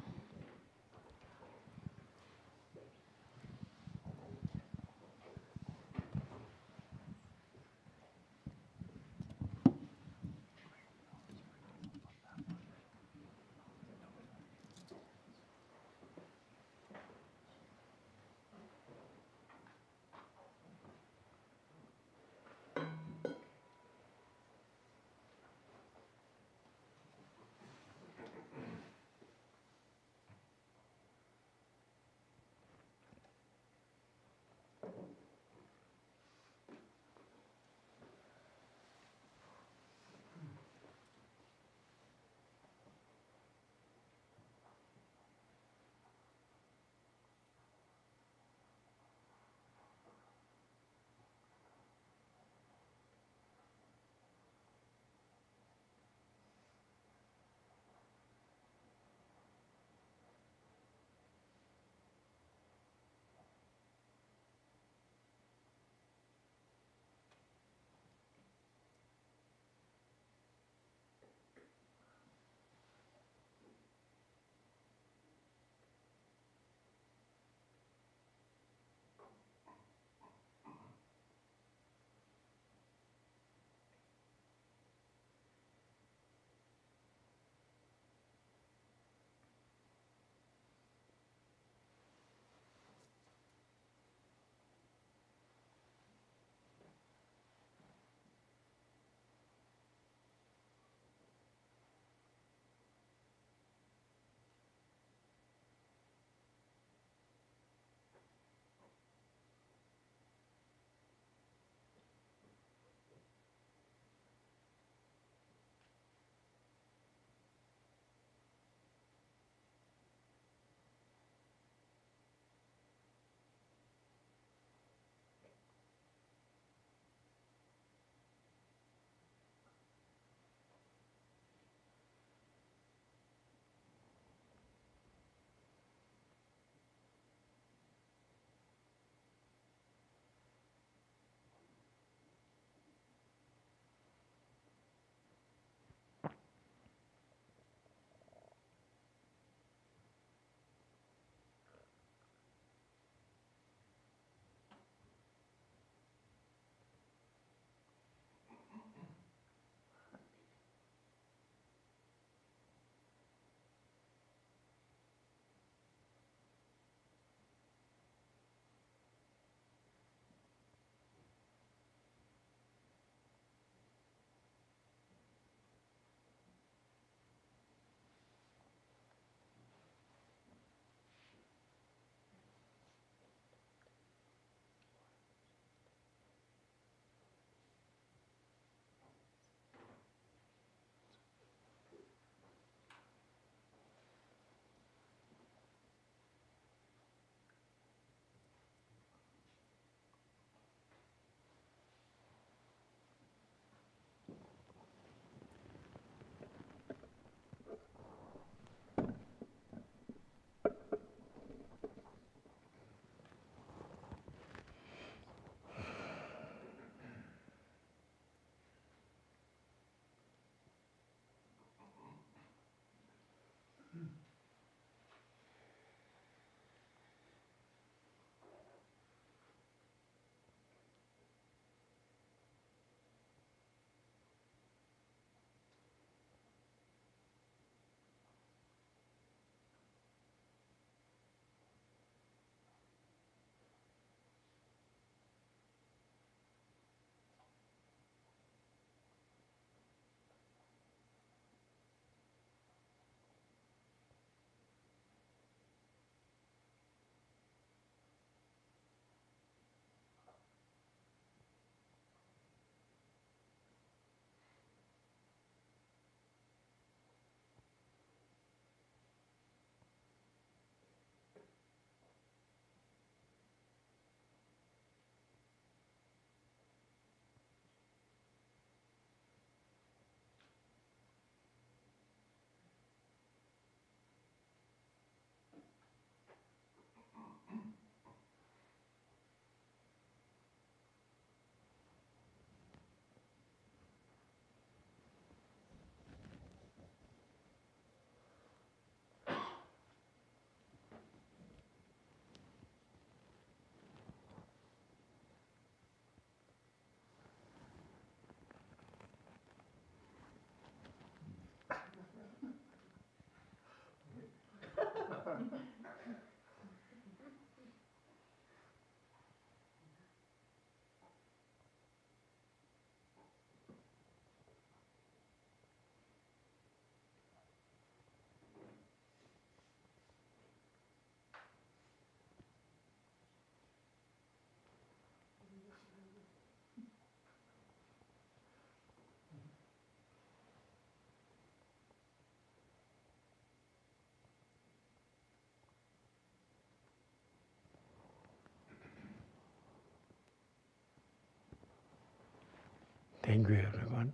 Thank you, everyone.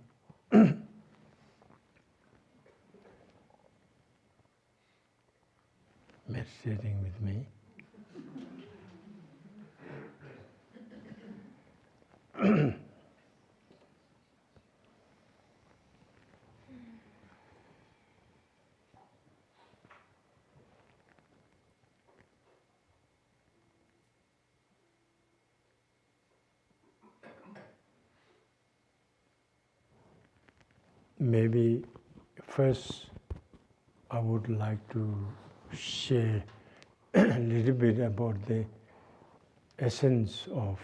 Meditating with me. Maybe first I would like to share a little bit about the essence of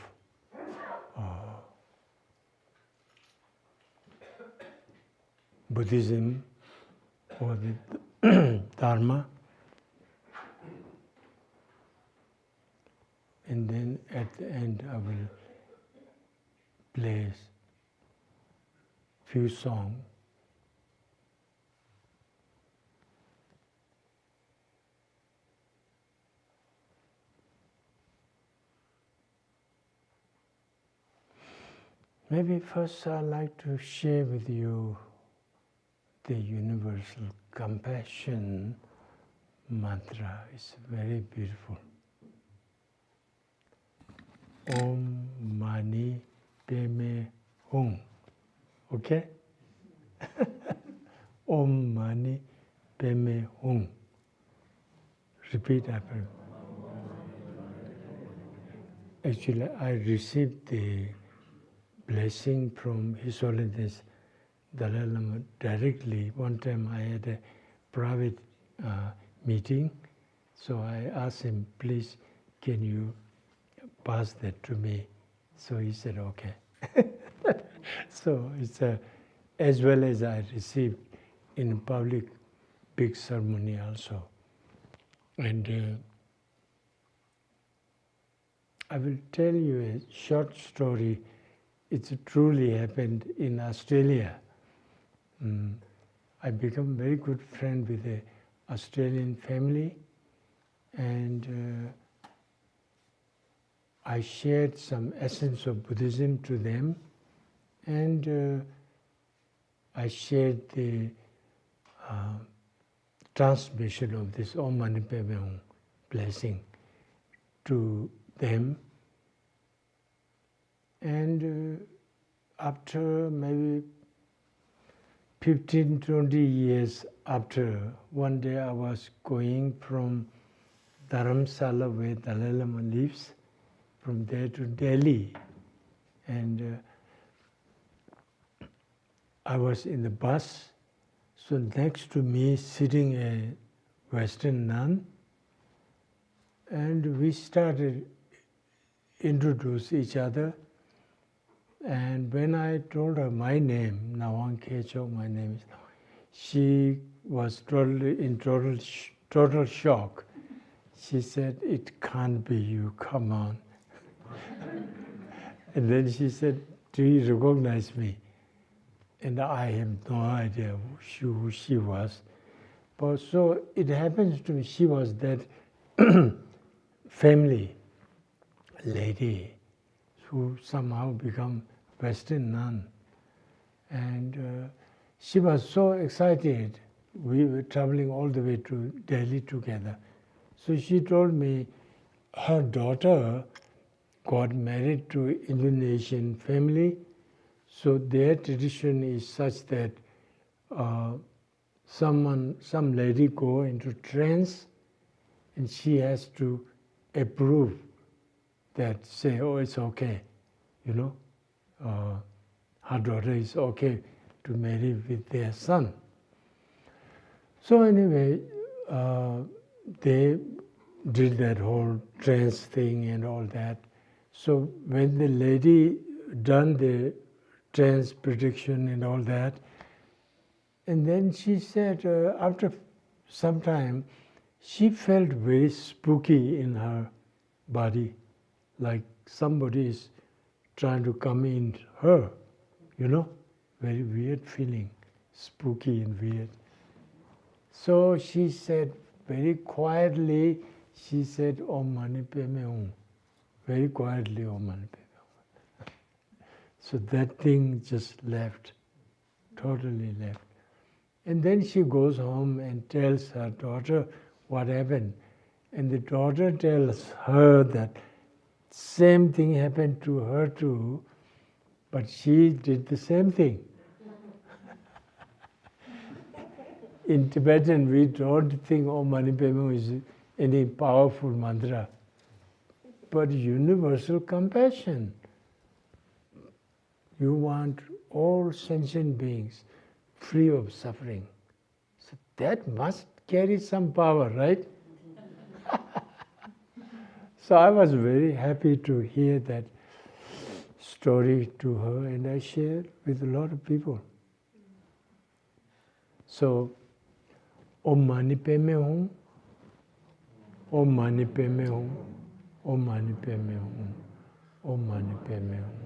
Buddhism or the Dharma, and then at the end I will play few songs. Maybe first I'd like to share with you the universal compassion mantra. It's very beautiful. Om Mani Padme Hum. Okay? Om Mani Padme Hum. Repeat after me. Actually, I received the blessing from His Holiness Dalai Lama directly. One time I had a private meeting, so I asked him, please, can you pass that to me? So he said, okay. So it's as well as I received in public big ceremony also. And I will tell you a short story. It truly happened in Australia. I became very good friend with the Australian family, and I shared some essence of Buddhism to them, and I shared the transmission of this Om Mani Padme Hum blessing to them. And after maybe 15, 20 years after, one day I was going from Dharamsala, where Dalai Lama lives, from there to Delhi. And I was in the bus, so next to me sitting a Western nun, and we started introduce each other. And when I told her my name, Nawang Khechog, my name is Nawang, she was in total shock. She said, "It can't be you, come on." And then she said, "Do you recognize me?" And I have no idea who she was. But so it happens to me, she was that family lady who somehow become Western nun. And she was so excited. We were traveling all the way to Delhi together. So she told me her daughter got married to Indonesian family. So their tradition is such that some lady go into trance, and she has to approve that, say, oh, it's okay, you know. Her daughter is okay to marry with their son. So anyway, they did that whole trance thing and all that. So when the lady done the trance prediction and all that, and then she said after some time, she felt very spooky in her body, like somebody is trying to come in her, very weird feeling, spooky and weird. So she said very quietly, she said, Om Mani Padme Hum. Very quietly, Om Mani Padme Hum. So that thing just left, totally left. And then she goes home and tells her daughter what happened. And the daughter tells her that same thing happened to her too, but she did the same thing. In Tibetan, we don't think Om Mani Padme Hum is any powerful mantra, but universal compassion. You want all sentient beings free of suffering. So that must carry some power, right? So I was very happy to hear that story to her, and I shared with a lot of people. So, Om Mani Padme Hum, Om Mani Padme Hum, Om Mani Padme Hum, Om Mani Padme Hum,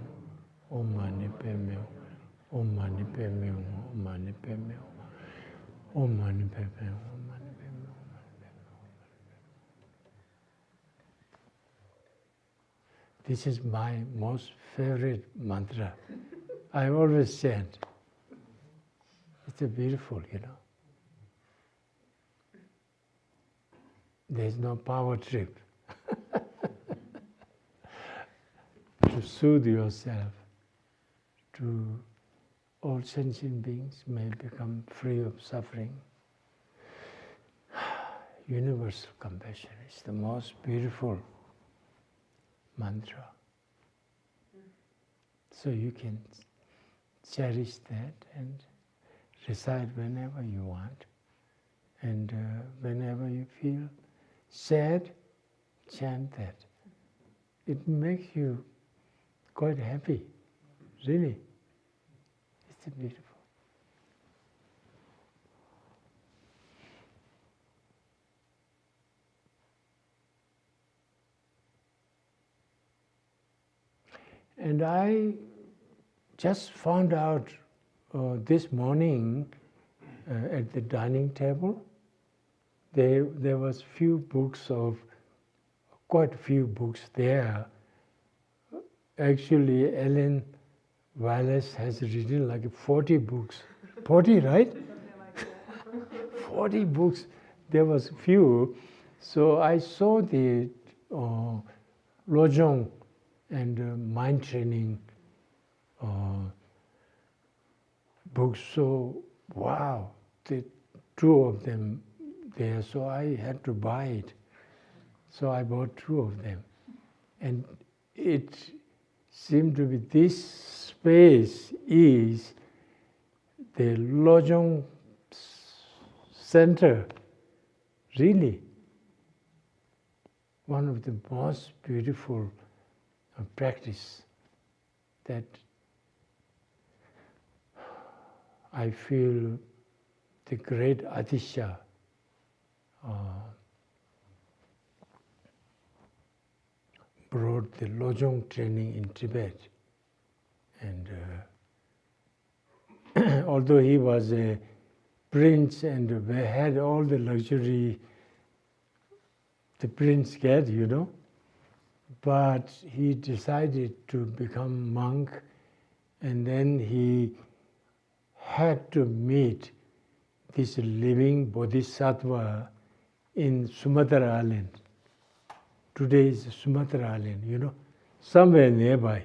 Om Mani Padme Hum, Om Mani Padme Hum, Om Mani Padme Hum, Om Mani Padme Hum, Om Mani Padme Hum. This is my most favorite mantra. I always chant. It's a beautiful, There's no power trip. To soothe yourself, to all sentient beings may become free of suffering. Universal compassion is the most beautiful mantra. So you can cherish that and recite whenever you want. And whenever you feel sad, chant that. It makes you quite happy, really. It's beautiful. And I just found out this morning at the dining table, there was quite a few books there. Actually, Ellen Wallace has written like 40 books. 40, right? 40 books. There was few. So I saw the Lojong and mind training books. So, wow, the two of them there. So I had to buy it. So I bought two of them. And it seemed to be this space is the Lojong center, really. One of the most beautiful practice that I feel the great Atisha brought the Lojong training in Tibet. And although he was a prince and had all the luxury the prince get, but he decided to become monk, and then he had to meet this living bodhisattva in Sumatra Island. Today is Sumatra Island, somewhere nearby.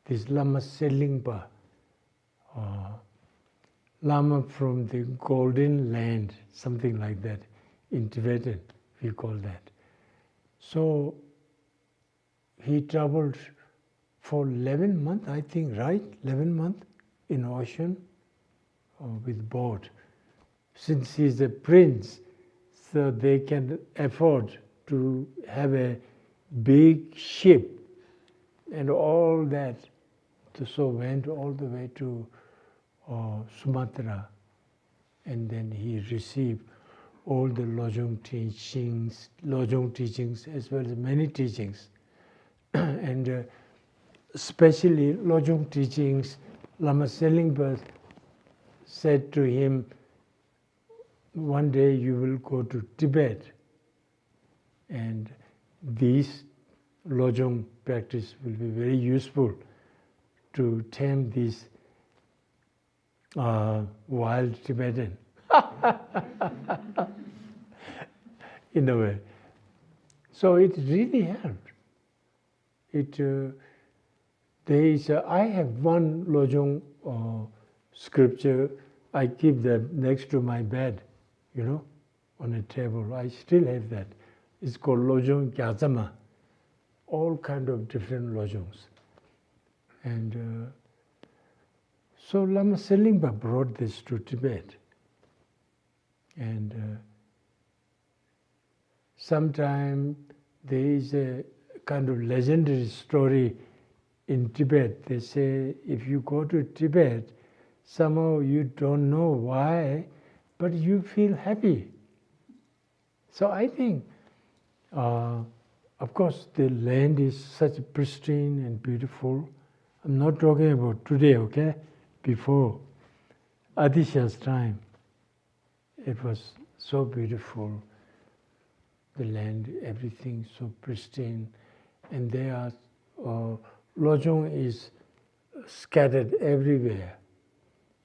This Lama Selingpa, Lama from the Golden Land, something like that. In Tibetan, we call that. So he traveled for 11 months, I think, right? 11 months in ocean with boat. Since he's a prince, so they can afford to have a big ship and all that. So went all the way to Sumatra, and then he received all the Lojong teachings as well as many teachings. And especially Lojong teachings, Lama Selingpa said to him, one day you will go to Tibet, and this Lojong practice will be very useful to tame this wild Tibetan, in a way. So it really helped. I have one Lojong scripture. I keep that next to my bed, on a table. I still have that. It's called Lojong Gyazama. All kind of different Lojongs. And so Lama Selingpa brought this to Tibet. And sometime there is a kind of legendary story in Tibet. They say if you go to Tibet, somehow you don't know why, but you feel happy. So I think, of course, the land is such pristine and beautiful. I'm not talking about today, okay? Before Adisha's time, it was so beautiful. The land, everything so pristine, and there are Lojong is scattered everywhere.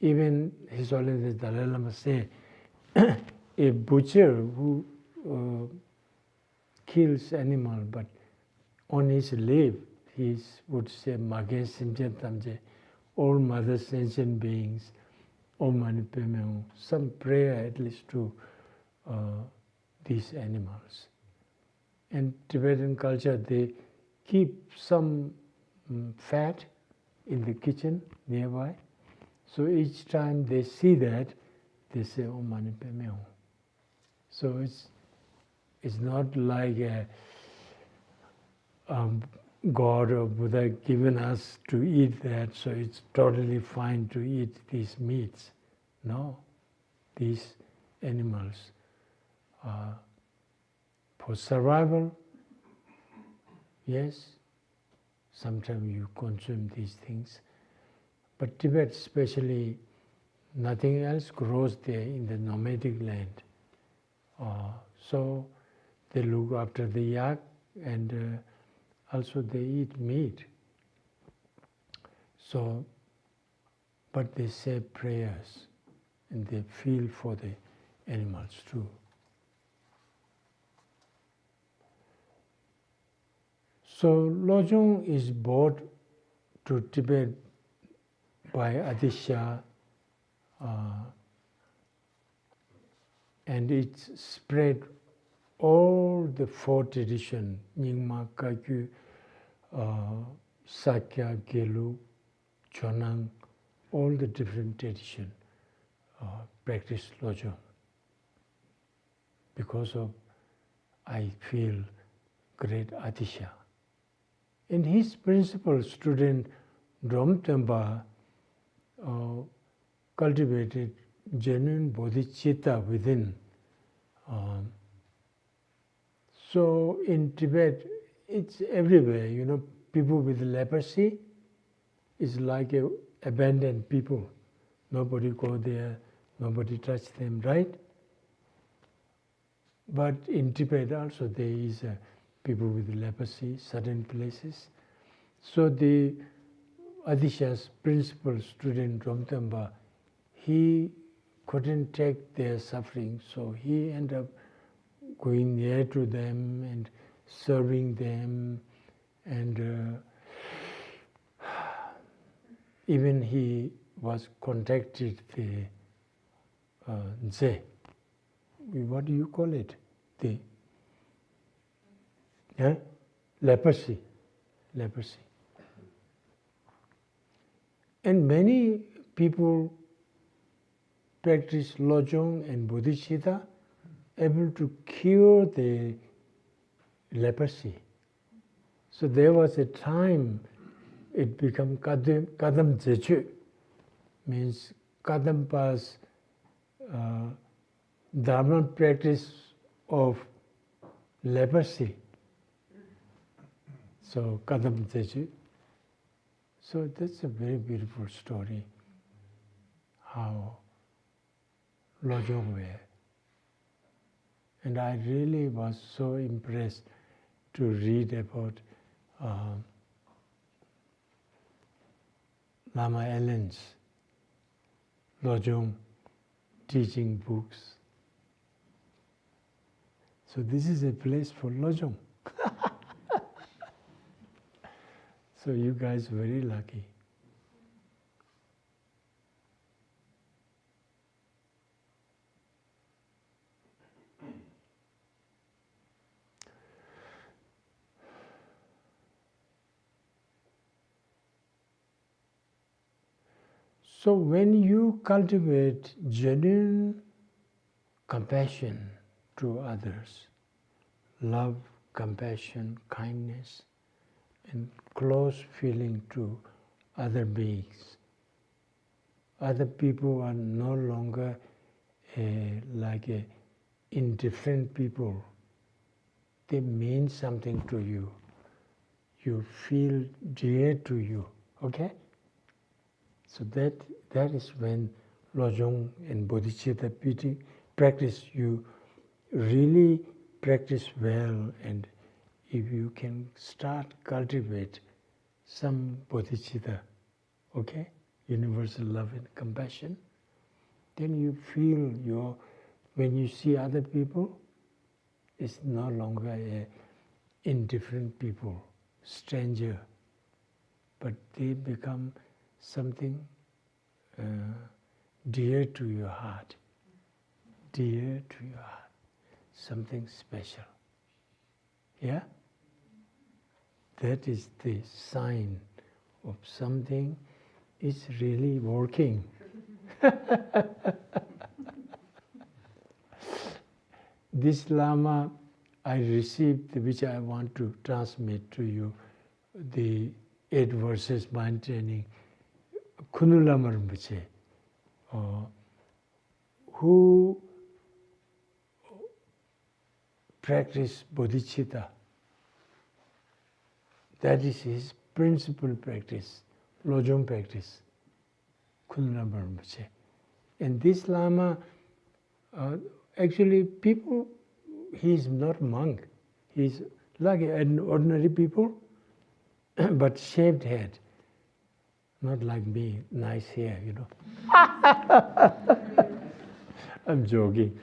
Even His Holiness Dalai Lama say, a butcher who kills animal, but on his lips he would say, "Mage Simchen Tamje," all mothers, sentient beings, Om Mani Padme Hum, some prayer at least to these animals. And Tibetan culture, they keep some fat in the kitchen nearby. So each time they see that, they say Om Mani Padme Hum. So it's not like a God or Buddha given us to eat that, so it's totally fine to eat these meats. No, these animals are for survival. Yes, sometimes you consume these things, but Tibet especially, nothing else grows there in the nomadic land. So they look after the yak, and also they eat meat. So, but they say prayers, and they feel for the animals too. So Lojong is brought to Tibet by Adisha, and it's spread all the four traditions, Nyingma, Kagyu, Sakya, Gelu, Chonang, all the different traditions practice Lojong. Because of, I feel, great Adisha. And his principal student, Dromtempa, cultivated genuine bodhicitta within. So in Tibet, it's everywhere. People with leprosy is like abandoned people. Nobody go there, nobody touch them, right? But in Tibet also there is people with leprosy, certain places. So the Adisha's principal student, Dromtempa, he couldn't take their suffering, so he ended up going near to them and serving them, and even he was contacted the Nze. What do you call it? Leprosy. And many people practice Lojong and Bodhicitta able to cure the leprosy. So there was a time it became Kadam Jechu, means Kadamba's Dharma practice of leprosy. So Kadam Jechu. So that's a very beautiful story, how Lojong were. And I really was so impressed to read about Lama Allen's Lojong teaching books. So this is a place for Lojong. So you guys are very lucky. So when you cultivate genuine compassion to others, love, compassion, kindness, and close feeling to other beings, other people are no longer like indifferent people. They mean something to you. You feel dear to you, okay? So that is when Lojong and Bodhicitta practice, you really practice well, and if you can start cultivate some Bodhicitta, okay, universal love and compassion, then you feel when you see other people, it's no longer indifferent people, stranger, but they become something dear to your heart, dear to your heart, something special. Yeah? That is the sign of something is really working. This Lama I received, which I want to transmit to you, the 8 verses mind training, Kunulama Rinpoche, who practice bodhicitta. That is his principal practice, Lojong practice, Kunulama Rinpoche. And this Lama, actually people, he is not monk. He is like an ordinary people, but shaved head. Not like me, nice hair, you know. I'm joking.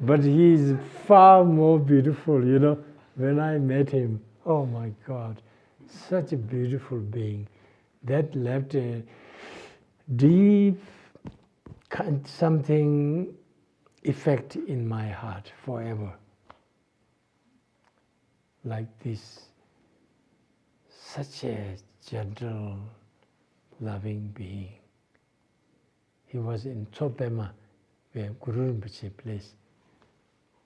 But he is far more beautiful, you know. When I met him, oh my God, such a beautiful being. That left a deep something effect in my heart forever. Like this, such a gentle, loving being. He was in Tsopema, where Guru Rinpoche plays.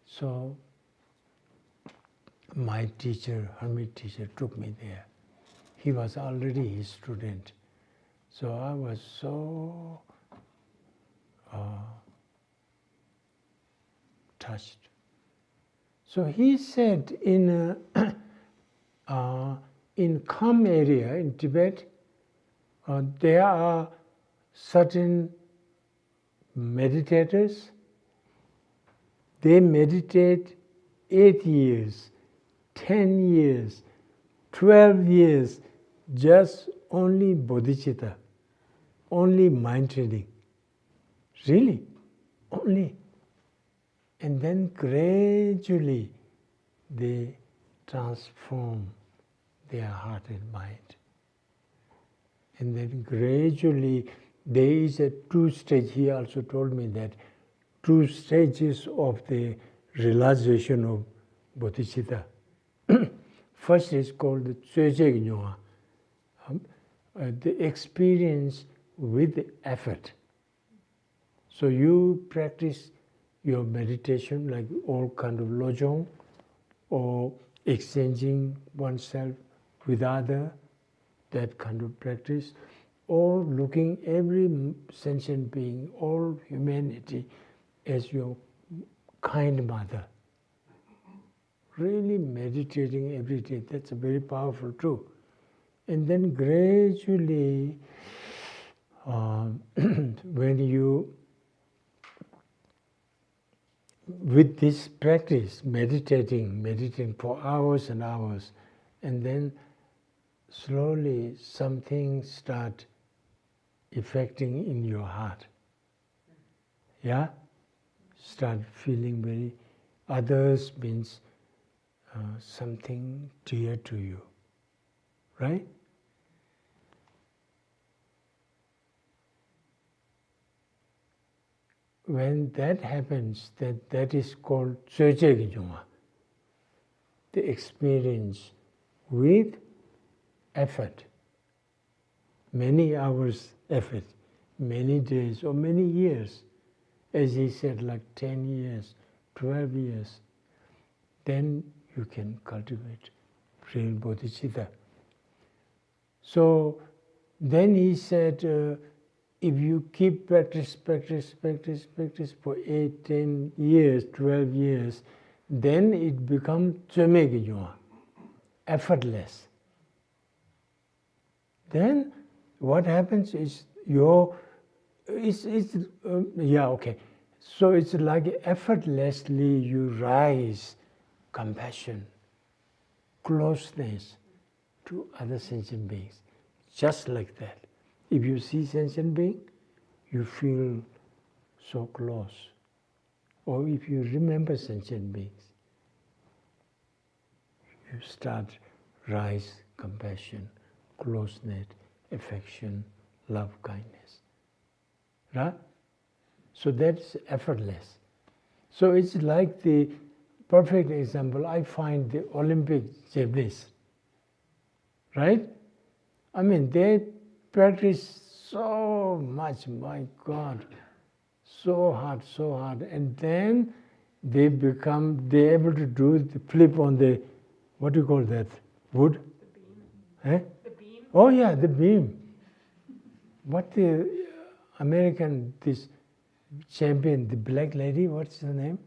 So my teacher, hermit teacher, took me there. He was already his student. So I was so touched. So he said in Kham area in Tibet, there are certain meditators. They meditate 8 years, 10 years, 12 years, just only bodhicitta, only mind training. Really, only. And then gradually they transform their heart and mind. And then gradually there is a 2 stage. He also told me that 2 stages of the realization of bodhicitta. First is called the Tsöje Gnyoa, the experience with effort. So you practice your meditation, like all kind of lojong, or exchanging oneself with other, that kind of practice, or looking every sentient being, all humanity as your kind mother. Really meditating every day, that's a very powerful too. And then gradually, when you, with this practice, meditating for hours and hours, and then slowly something start affecting in your heart. Yeah? Start feeling very, others means something dear to you. Right? When that happens, that is called the experience with effort, many hours effort, many days or many years, as he said, like 10 years, 12 years, then you can cultivate real bodhicitta. So then he said, if you keep practice for 8, 10 years, 12 years, then it becomes effortless. Then what happens is So it's like effortlessly you rise compassion, closeness to other sentient beings, just like that. If you see sentient being, you feel so close. Or if you remember sentient beings, you start rise compassion, closeness, affection, love, kindness. Right? So that's effortless. So it's like the perfect example. I find the Olympic gymnasts, right? I mean, they practice so much, my God, so hard, and then they're able to do the flip on the, what do you call that, wood? The beam. Eh? The beam. Oh yeah, the beam. What the American, this champion, the black lady, what's her name?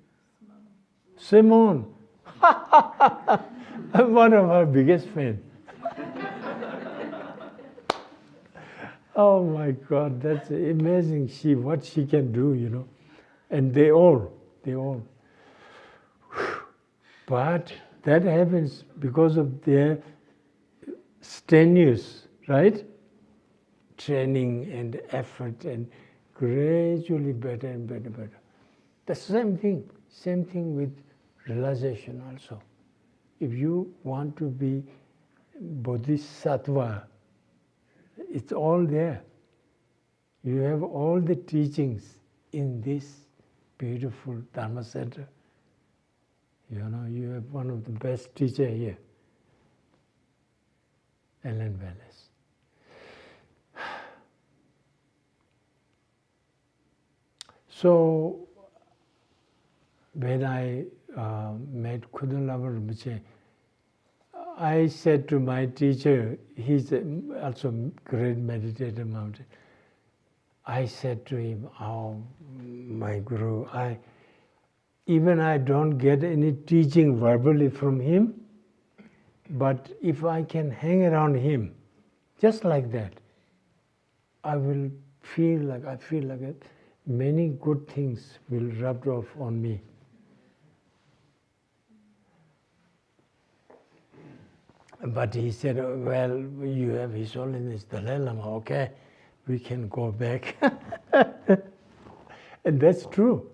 Simone. I'm one of her biggest fans. Oh my God, that's amazing. What she can do, you know. And they all. But that happens because of their strenuous, right? Training and effort, and gradually better and better. The same thing with realization also. If you want to be bodhisattva, it's all there. You have all the teachings in this beautiful Dharma center. You know, you have one of the best teachers here, Ellen Wallace. So when I met Kudalava Rinpoche, I said to my teacher, he's also a great meditator mountain. I said to him, "Oh, my Guru, I don't get any teaching verbally from him, but if I can hang around him, just like that, I feel like it. Many good things will rub off on me." But he said, "Well, you have His Holiness Dalai Lama, okay, we can go back." And that's true.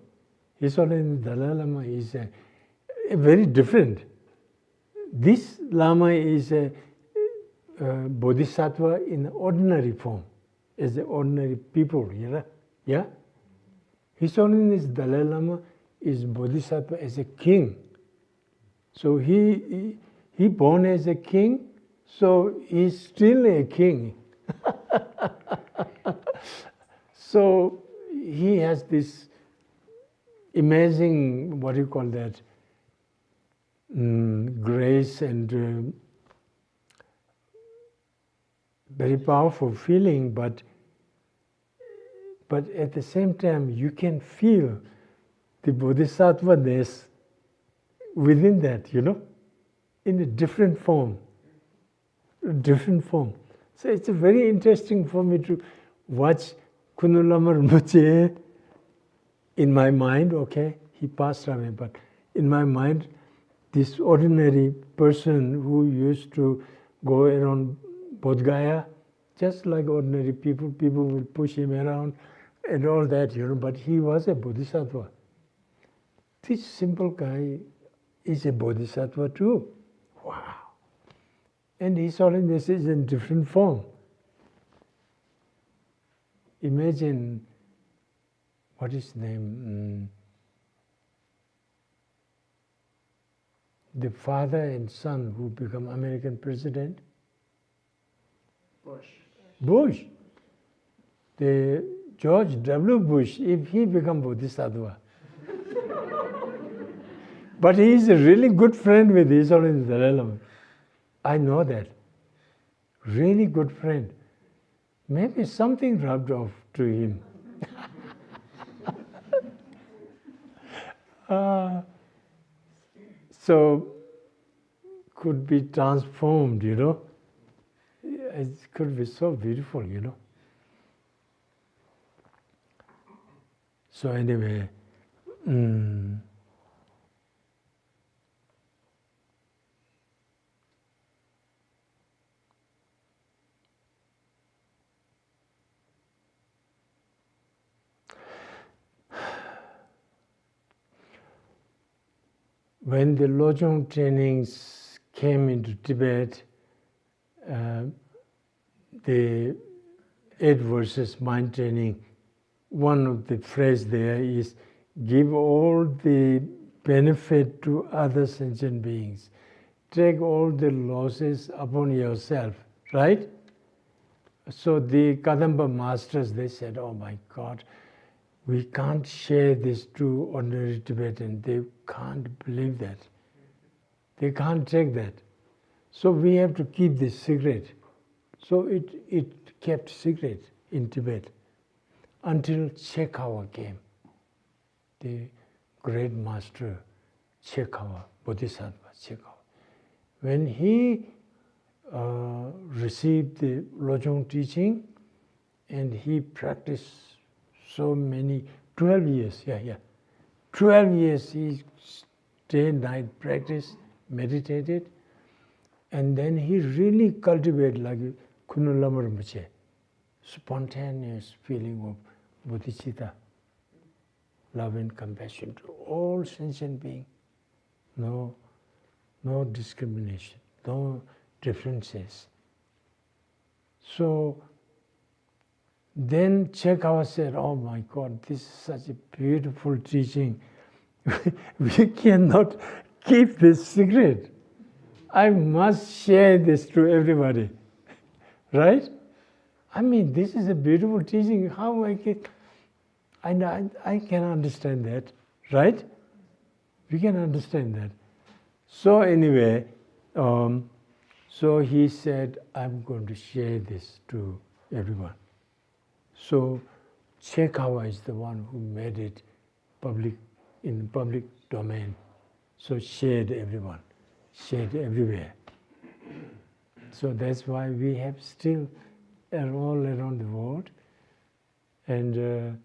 His Holiness Dalai Lama is a very different. This Lama is a bodhisattva in ordinary form, as the ordinary people, you know? Yeah? His Holiness Dalai Lama is bodhisattva as a king. So he born as a king, so he's still a king. So he has this amazing, what do you call that, grace and very powerful feeling, but at the same time you can feel the bodhisattva-ness within that, in a different form. So it's very interesting for me to watch Kunulamar Rinpoche in my mind. Okay, he passed away, but in my mind, this ordinary person who used to go around Bodh Gaya, just like ordinary people will push him around and all that, but he was a bodhisattva. This simple guy is a bodhisattva too. Wow. And His Holiness is in different form. Imagine, what is his name? The father and son who become American president. Bush. The George W. Bush, if he become bodhisattva. But he is a really good friend with His Holiness Dalai Lama. I know that. Really good friend. Maybe something rubbed off to him. So, could be transformed, It could be so beautiful, So anyway, when the Lojong trainings came into Tibet, the 8 verses mind training, one of the phrase there is, give all the benefit to other sentient beings. Take all the losses upon yourself, right? So the Kadamba masters, they said, oh my God, we can't share this to ordinary Tibetan. They can't believe that. They can't take that. So we have to keep this secret. So it kept secret in Tibet until Chekawa came, the great master Chekawa, Bodhisattva Chekawa. When he received the Lojong teaching and he practiced so many, 12 years, 12 years he day and night practiced, meditated, and then he really cultivated like Kunulama Rinpoche, spontaneous feeling of bodhicitta, love and compassion to all sentient beings. No discrimination, no differences. So then Chekawa said, oh my God, this is such a beautiful teaching. We cannot keep this secret. I must share this to everybody. Right? I mean, this is a beautiful teaching. How I can understand that. Right? We can understand that. So anyway, so he said, I'm going to share this to everyone. So Chekawa is the one who made it public, in public domain. So shared everyone, shared everywhere. So that's why we have still all around the world. And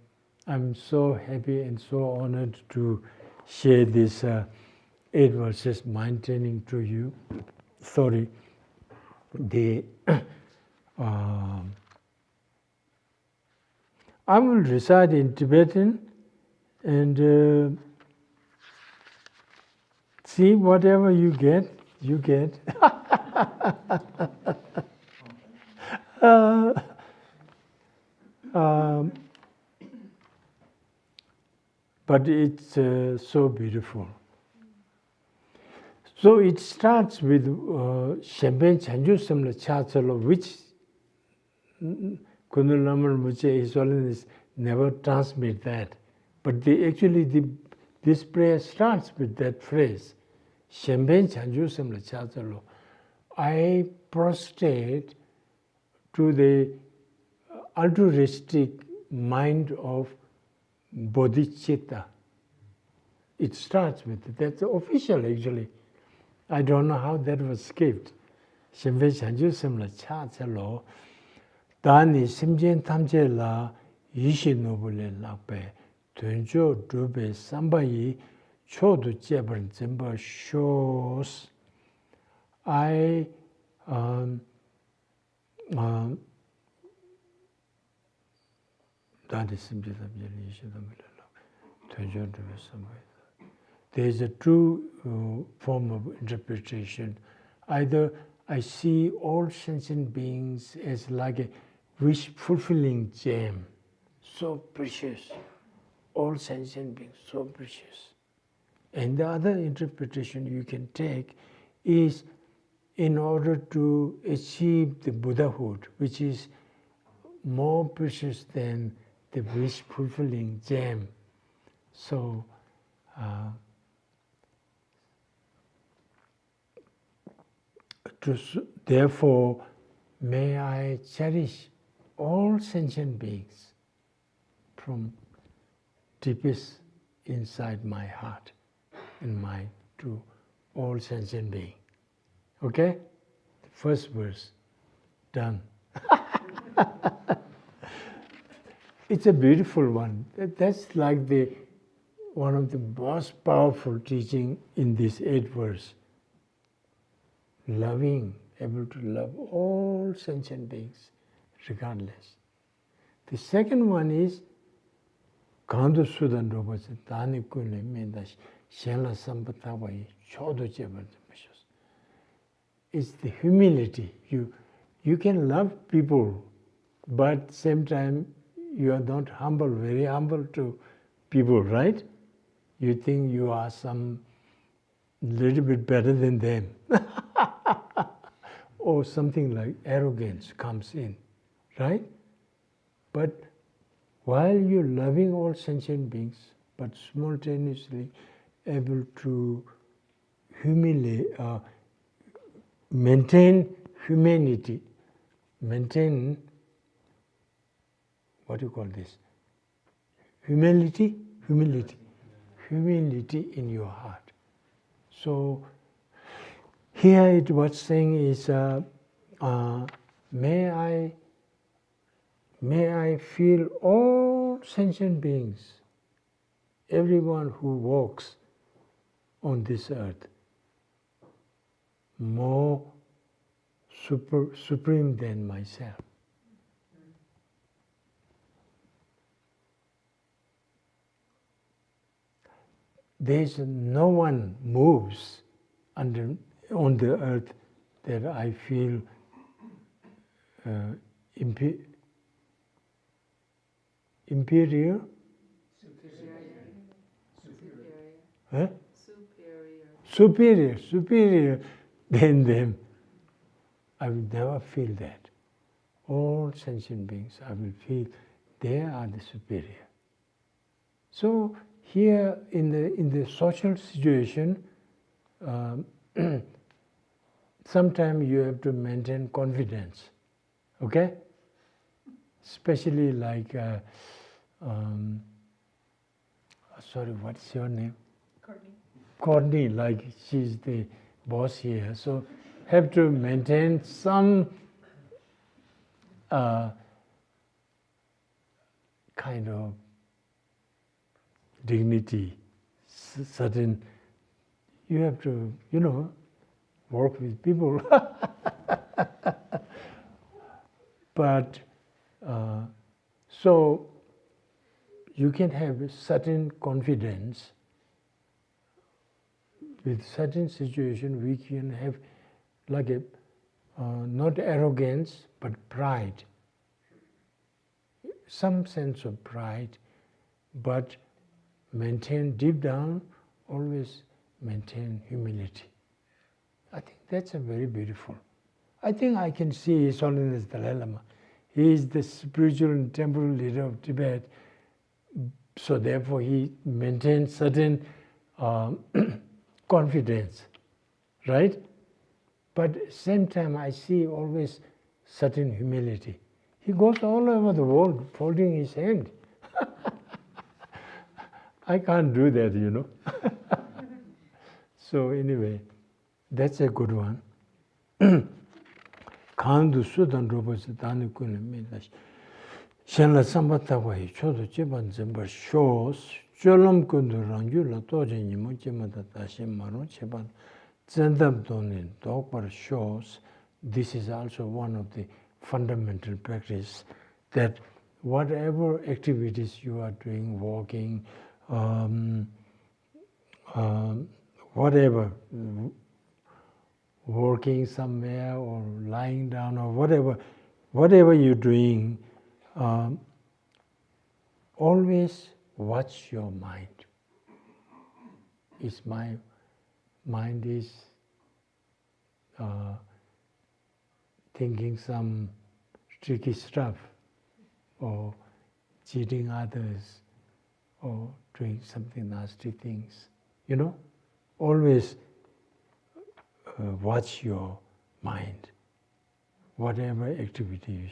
I'm so happy and so honored to share this 8 verses mind training to you. Sorry, I will recite in Tibetan and see whatever you get, you get. But it's so beautiful. So it starts with Shemben Chanju Samla Chatsalo, which Kunul Lamar Muche, His Holiness, never transmit that. But actually the this prayer starts with that phrase, Shenpen Chanju Samla Chazalo. I prostrate to the altruistic mind of bodhicitta. It starts with it. That's official actually. I don't know how that was skipped. Shenpen Chanju Samla Chazalo. Dani Simjen Tamje la Yishi Nobule Lakpe. Tunjo Dube Sambayi Chodu Jebran Zimba shows I Dani Simjen Tamje la Yishi Nobule Lakpe. Tunjo Dube Sambayi. There is a true form of interpretation. Either I see all sentient beings as like a wish-fulfilling gem, so precious. All sentient beings, so precious. And the other interpretation you can take is in order to achieve the Buddhahood, which is more precious than the wish-fulfilling gem. So, therefore, may I cherish all sentient beings from deepest inside my heart and mind to all sentient beings. Okay? The first verse, done. It's a beautiful one. That's like one of the most powerful teaching in this 8 verse. Loving, able to love all sentient beings, regardless. The second one is Kandu Sudan Robas, Dani Kule Mendash, Shela Sambatawayi, Chodo Jeban. It's the humility. You can love people, but same time you are not humble, very humble to people, right? You think you are some little bit better than them. Or something like arrogance comes in, right? But while you're loving all sentient beings, but simultaneously able to maintain humanity, maintain, what do you call this? Humility in your heart. So here it was saying is, may I feel all sentient beings, everyone who walks on this earth, more supreme than myself. There's no one moves on the earth that I feel inferior. Huh? Superior than them. I will never feel that. All sentient beings, I will feel they are the superior. So here in the social situation, sometimes you have to maintain confidence, okay? Especially like, sorry, what's your name? Courtney, like she's the boss here, so have to maintain some kind of dignity, certain, you have to, work with people. But, so you can have a certain confidence. With certain situation, we can have like a, not arrogance, but pride. Some sense of pride, but maintain deep down, always maintain humility. I think that's a very beautiful. I think I can see His Holiness Dalai Lama. He is the spiritual and temporal leader of Tibet, So therefore he maintains certain confidence, right? But at the same time I see always certain humility. He goes all over the world folding his hand. I can't do that, you know. So anyway, that's a good one. Kandu Sudan Robos Dani Kunamilash. Shenla Sambataway, Chodo Chiban Zimba shows, Cholam Kundu Rangula Tojan Yimujimata Tashim Maro Chiban, Zendam Donin, Dogbar shows. This is also one of the fundamental practice that whatever activities you are doing, walking, whatever, working somewhere or lying down or whatever you're doing, always watch your mind. Is my mind is thinking some tricky stuff or cheating others or doing something nasty things, you know, always watch your mind, whatever activities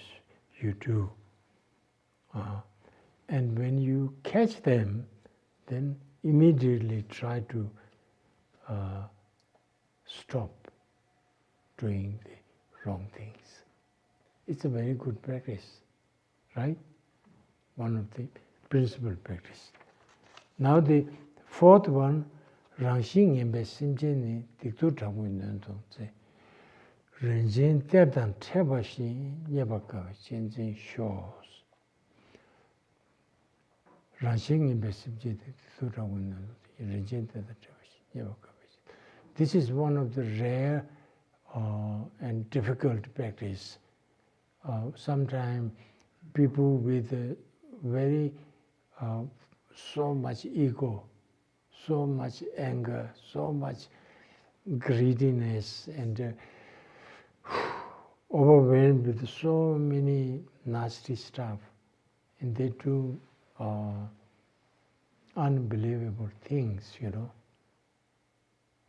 you do. And when you catch them, then immediately try to stop doing the wrong things. It's a very good practice, right? One of the principal practice. Now the fourth one, Rangxing Yembe Simjeni Diktu Tamu Nantong Tse. Renjin Terdan Tebashi Yabaka Chenjin shows. Rangxing Yembe Simjeni Diktu Tamu Nantong Renjin Terdan Tebashi Yabaka. This is one of the rare and difficult practice. Sometimes people with very so much ego, so much anger, so much greediness, and overwhelmed with so many nasty stuff, and they do unbelievable things, you know.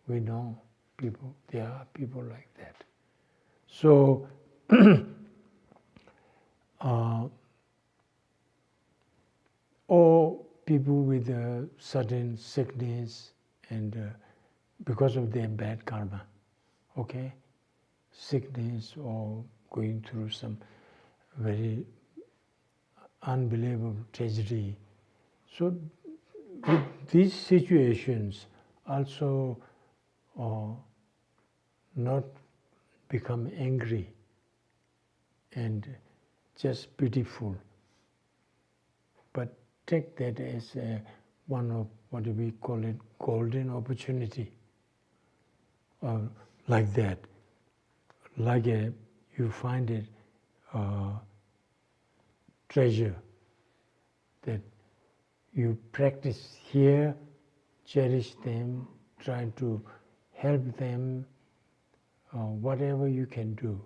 We know people, there are people like that. So, or people with a certain sickness and because of their bad karma, okay? Sickness or going through some very unbelievable tragedy. So with these situations also not become angry and just pitiful, but take that as one of what do we call it, golden opportunity, like that, like you find it treasure that you practice here, cherish them, try to help them, whatever you can do.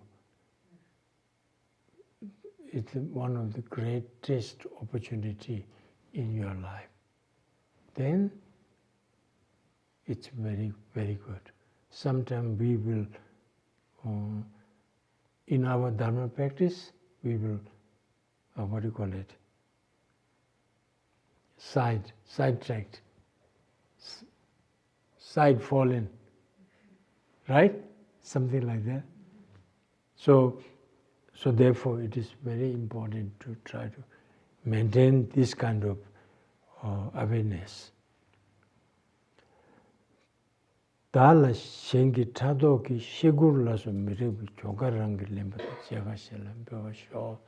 It's one of the greatest opportunity in your life. Then it's very, very good. Sometimes we will, in our Dharma practice, we will, what do you call it? Sidetracked, side fallen, right? Something like that. So therefore it is very important to try to maintain this kind of awareness. Dala shengi tado ki shigur laso mirebu chogarangi lembata jaga shelam bewa sho.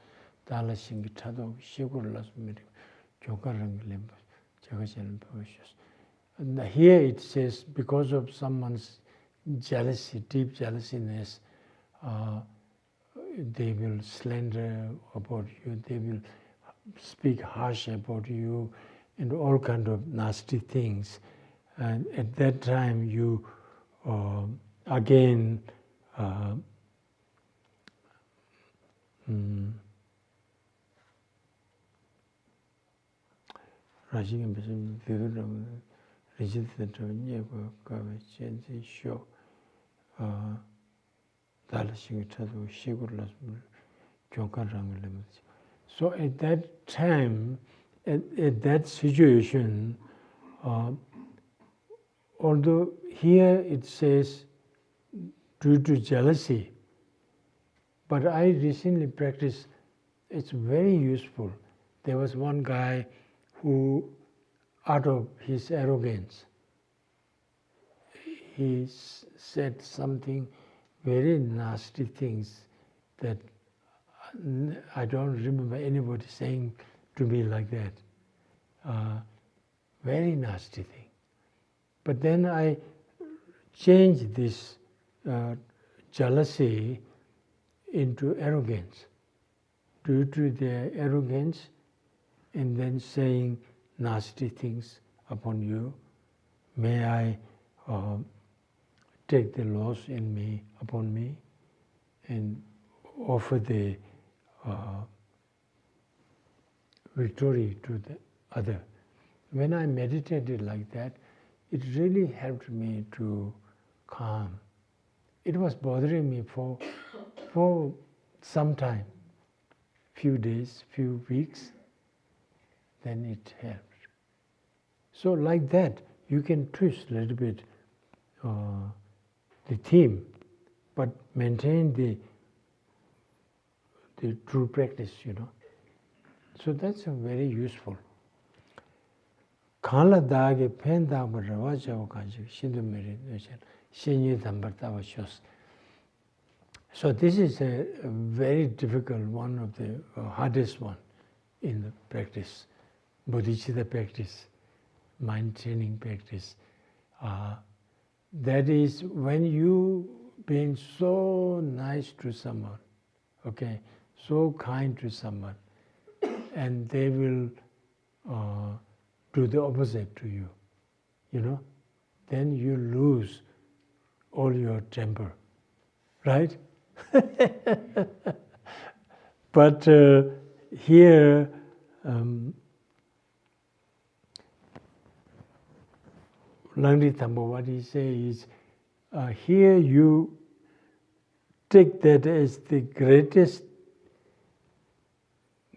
Dala shengi tado ki shigur laso mirebu chogarangi lembata jaga shelam bewa sho. Here it says because of someone's jealousy, deep jealousiness, they will slander about you, they will speak harsh about you, and all kind of nasty things. And at that time you again Rashing Bisham, the rigid the Tavanya, change show. Dalashing Tadu, Shigurlas, Jonkarang limits. So at that time, at that situation, although here it says due to jealousy, but I recently practiced, it's very useful. There was one guy who, out of his arrogance, he said something very nasty things that I don't remember anybody saying to me like that. Very nasty thing. But then I changed this jealousy into arrogance. Due to their arrogance, and then saying nasty things upon you, may I take the loss in me upon me and offer the victory to the other. When I meditated like that, it really helped me to calm. It was bothering me for some time, few days, few weeks, then it helped. So like that, you can twist a little bit the theme, but maintain the true practice, So that's very useful. Kala dage pen dagba rawa jawa kanji shindu meri shenye dambar tawa shos. So this is a very difficult one of the hardest one in the practice, bodhicitta practice, mind training practice. That is when you being so nice to someone, okay, so kind to someone, and they will do the opposite to you, then you lose all your temper, right? But here, Langri Thambo, what he says is, here you take that as the greatest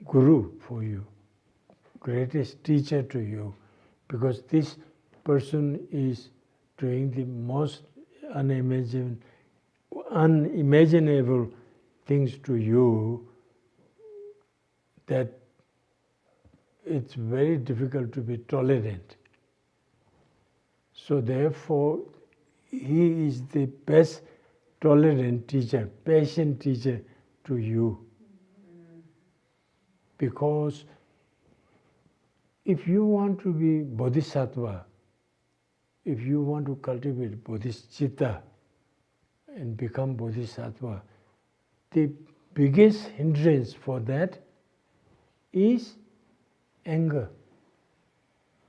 guru for you, greatest teacher to you, because this person is doing the most unimaginable things to you that it's very difficult to be tolerant. So therefore, he is the best tolerant teacher, patient teacher to you. Because if you want to be bodhisattva, if you want to cultivate bodhicitta and become bodhisattva, the biggest hindrance for that is anger.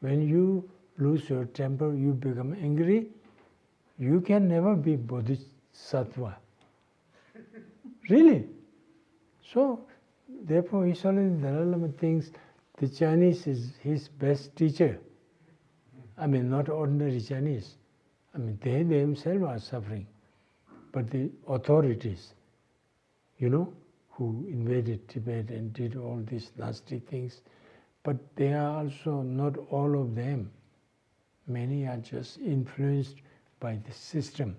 When you lose your temper, you become angry, you can never be bodhisattva. Really. So, therefore, Iswara Dalai Lama thinks the Chinese is his best teacher. I mean, not ordinary Chinese. I mean, they themselves are suffering. But the authorities, who invaded Tibet and did all these nasty things, but they are also not all of them. Many are just influenced by the system.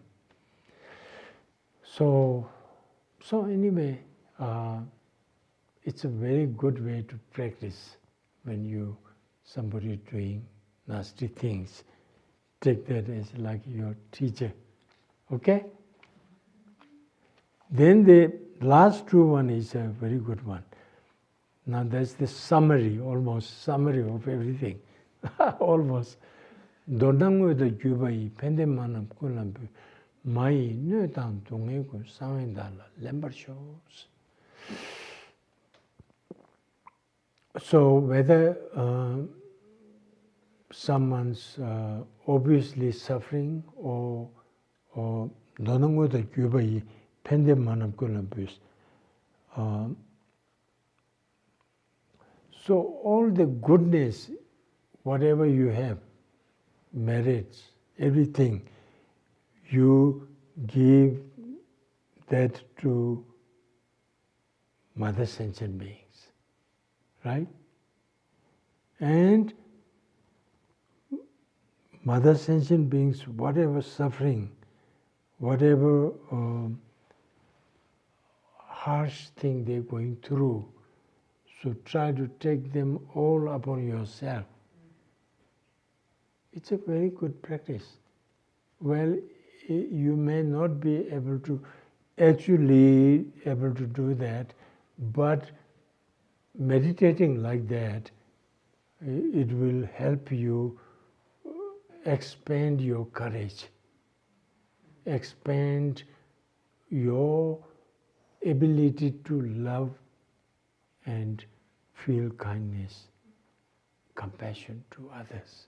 So anyway, it's a very good way to practice when somebody doing nasty things. Take that as like your teacher. Okay? Then the last true one is a very good one. Now that's the summary, almost summary of everything. Almost. Dodangwe the Jubai, Pendemanam Kulambu, Mai, Nutan, Tungu, Samindala, Lember shows. So whether someone's obviously suffering or Dodangwe the Jubai, Pendemanam Kulambus. So all the goodness, whatever you have, merits, everything, you give that to Mother Sentient Beings, right? And Mother Sentient Beings, whatever suffering, whatever harsh thing they're going through, so try to take them all upon yourself. It's a very good practice. Well, you may not be able to do that, but meditating like that, it will help you expand your courage, expand your ability to love and feel kindness, compassion to others.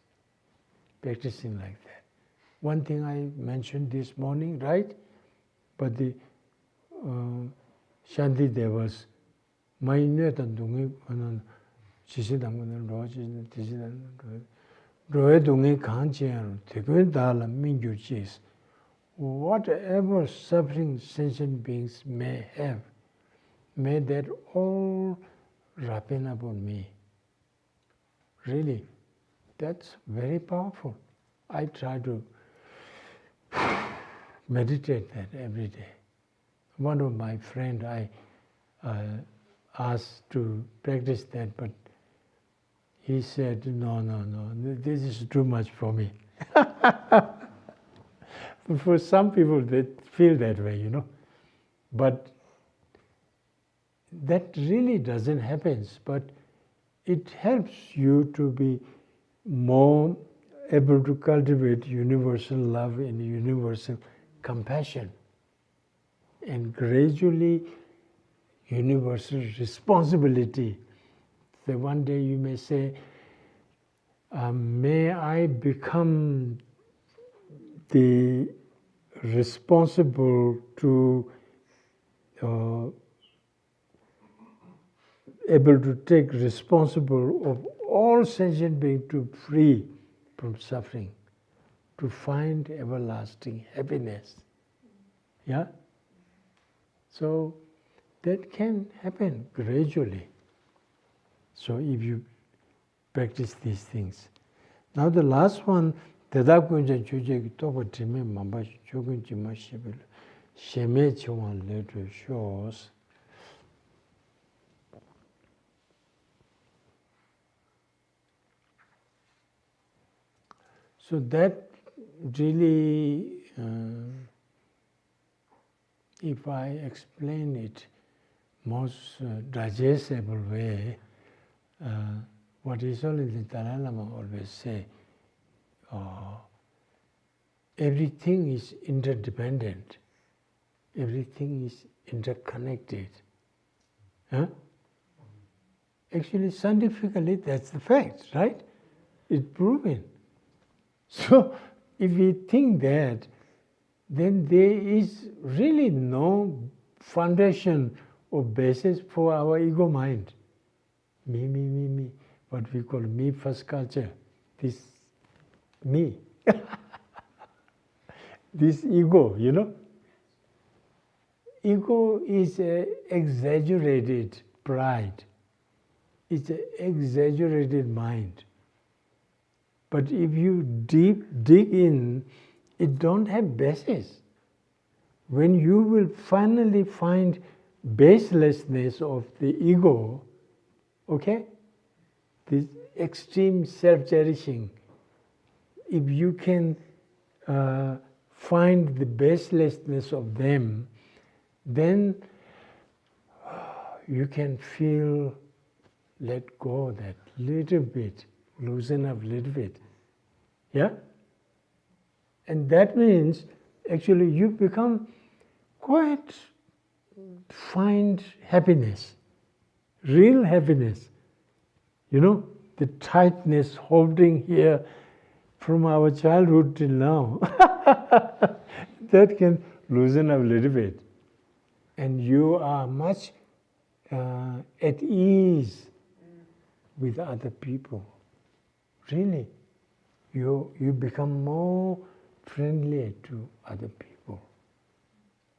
Practicing like that. One thing I mentioned this morning, right? But the Shanti Devas, Maine Tandungi, Chisidam, Roe Dungi Kanchian, Tegundala Mingu Chis. Whatever suffering sentient beings may have, may that all ripen upon me. Really, that's very powerful. I try to meditate that every day. One of my friends, I asked to practice that, but he said, no, this is too much for me. For some people, they feel that way, But that really doesn't happen. But it helps you to be more able to cultivate universal love and universal compassion. And gradually, universal responsibility. So one day you may say, may I become the responsible to able to take responsible of all sentient beings to free from suffering, to find everlasting happiness. Yeah? So that can happen gradually. So if you practice these things. Now the last one, Teda Kunja Chuja Toba Time Mamba Chogun Jima Shibil Sheme Chuan later shows. So that really, if I explain it most digestible way, what is always the Dalai Lama always say, everything is interdependent, everything is interconnected. Huh? Actually, scientifically, that's the fact, right? It's proven. So, if we think that, then there is really no foundation or basis for our ego mind. Me. What we call me first culture. This me. This ego, Ego is an exaggerated pride. It's an exaggerated mind. But if you dig in, it don't have basis. When you will finally find baselessness of the ego, okay? This extreme self-cherishing, if you can find the baselessness of them, then you can feel, let go that little bit, loosen up a little bit. Yeah? And that means actually you become quite find happiness, real happiness. The tightness holding here from our childhood till now, that can loosen up a little bit. And you are much at ease with other people. really, you become more friendly to other people.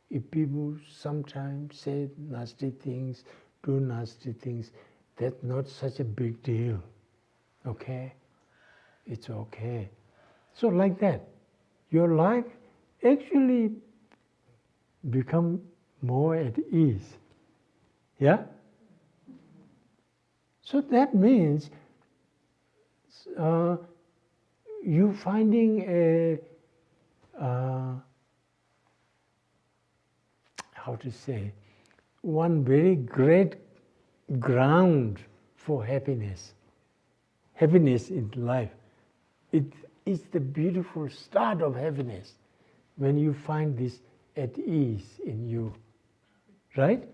If people sometimes say nasty things, do nasty things, that's not such a big deal. Okay? It's okay. So like that, your life actually become more at ease. Yeah? So that means you finding a how to say, one very great ground for happiness. Happiness in life. It is the beautiful start of happiness when you find this at ease in you. Right?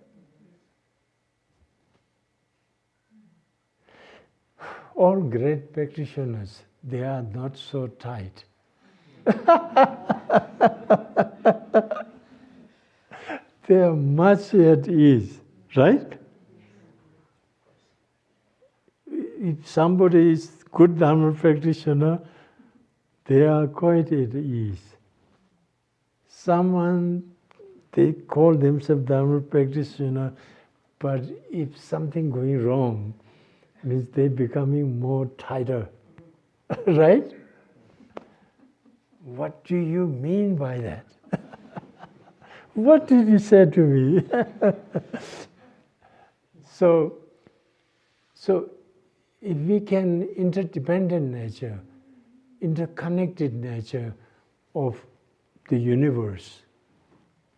All great practitioners, they are not so tight. They are much at ease, right? If somebody is good Dharma practitioner, they are quite at ease. Someone, they call themselves Dharma practitioner, but if something going wrong, means they're becoming more tighter, right? What do you mean by that? What did you say to me? So if we can interdependent nature, interconnected nature of the universe,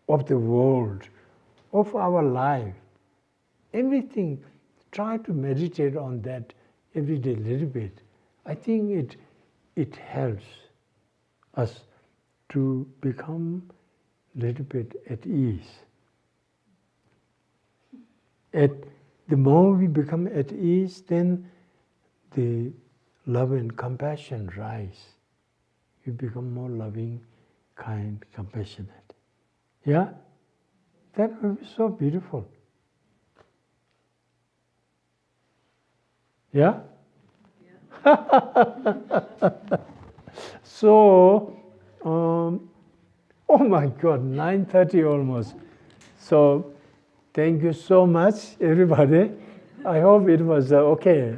of the world, of our life, everything, try to meditate on that every day a little bit. I think it helps us to become a little bit at ease. The more we become at ease, then the love and compassion rise. You become more loving, kind, compassionate. Yeah? That will be so beautiful. Yeah? So, oh my God, 9:30 almost. So, thank you so much, everybody. I hope it was okay.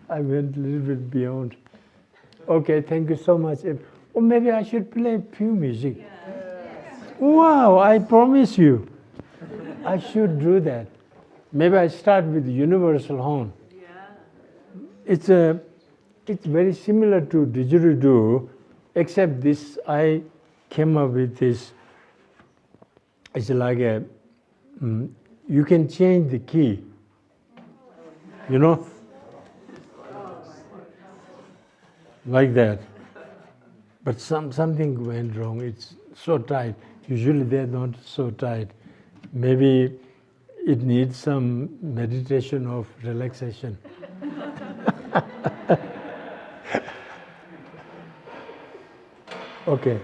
I went a little bit beyond. Okay, thank you so much. Or maybe I should play pew music. Wow, I promise you. I should do that. Maybe I start with the universal horn. It's very similar to didgeridoo, except this, I came up with this. It's like you can change the key, you know, like that. But something went wrong. It's so tight. Usually they're not so tight. Maybe it needs some meditation of relaxation. Okay.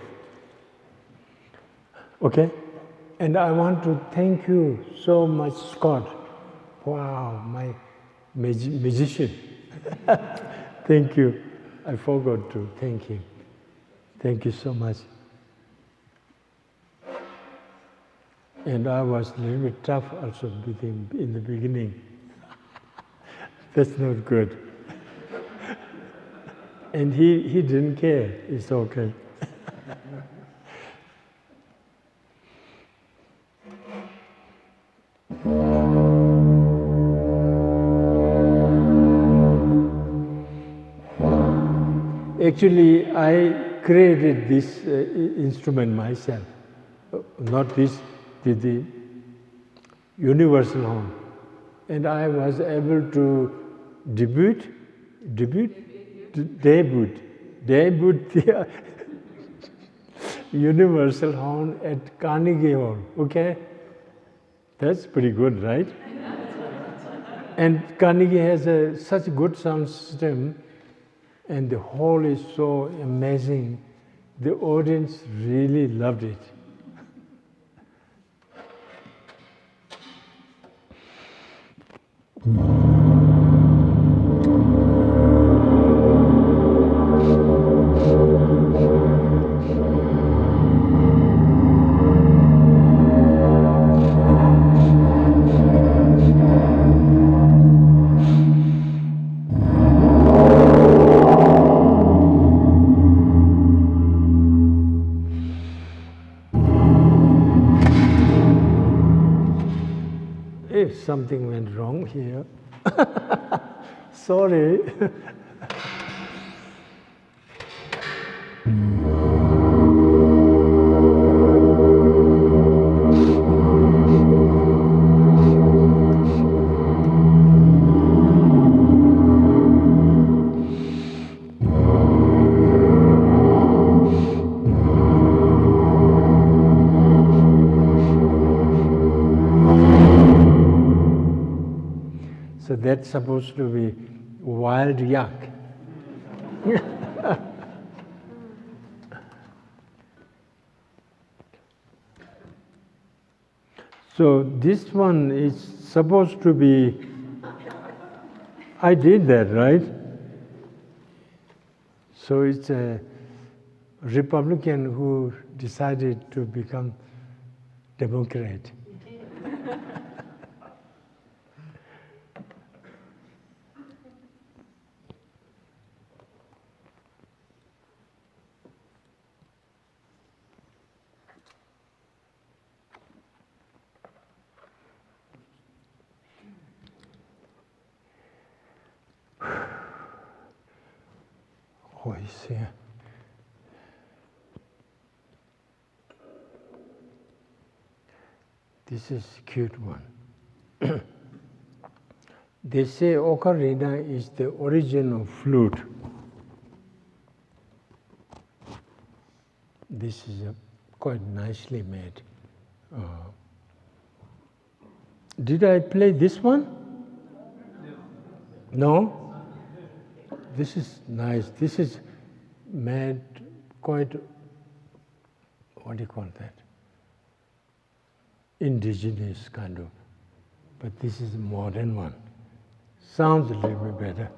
Okay? And I want to thank you so much, Scott. Wow, my musician. Thank you. I forgot to thank him. Thank you so much. And I was a little bit tough also with him in the beginning. That's not good. And he didn't care. It's okay. Actually, I created this instrument myself. Not this, the universal horn. And I was able to debut the universal horn at Carnegie Hall. Okay? That's pretty good, right? And Carnegie has such a good sound system, and the hall is so amazing. The audience really loved it. if something went wrong here. Sorry. So that's supposed to be wild yak. So this one is supposed to be, I did that, right? So it's a Republican who decided to become Democrat. Oh, he's here. This is a cute one. They say ocarina is the origin of flute. This is quite nicely made. Did I play this one? No? This is nice. This is made quite, what do you call that? Indigenous kind of. But this is a modern one. Sounds a little bit better.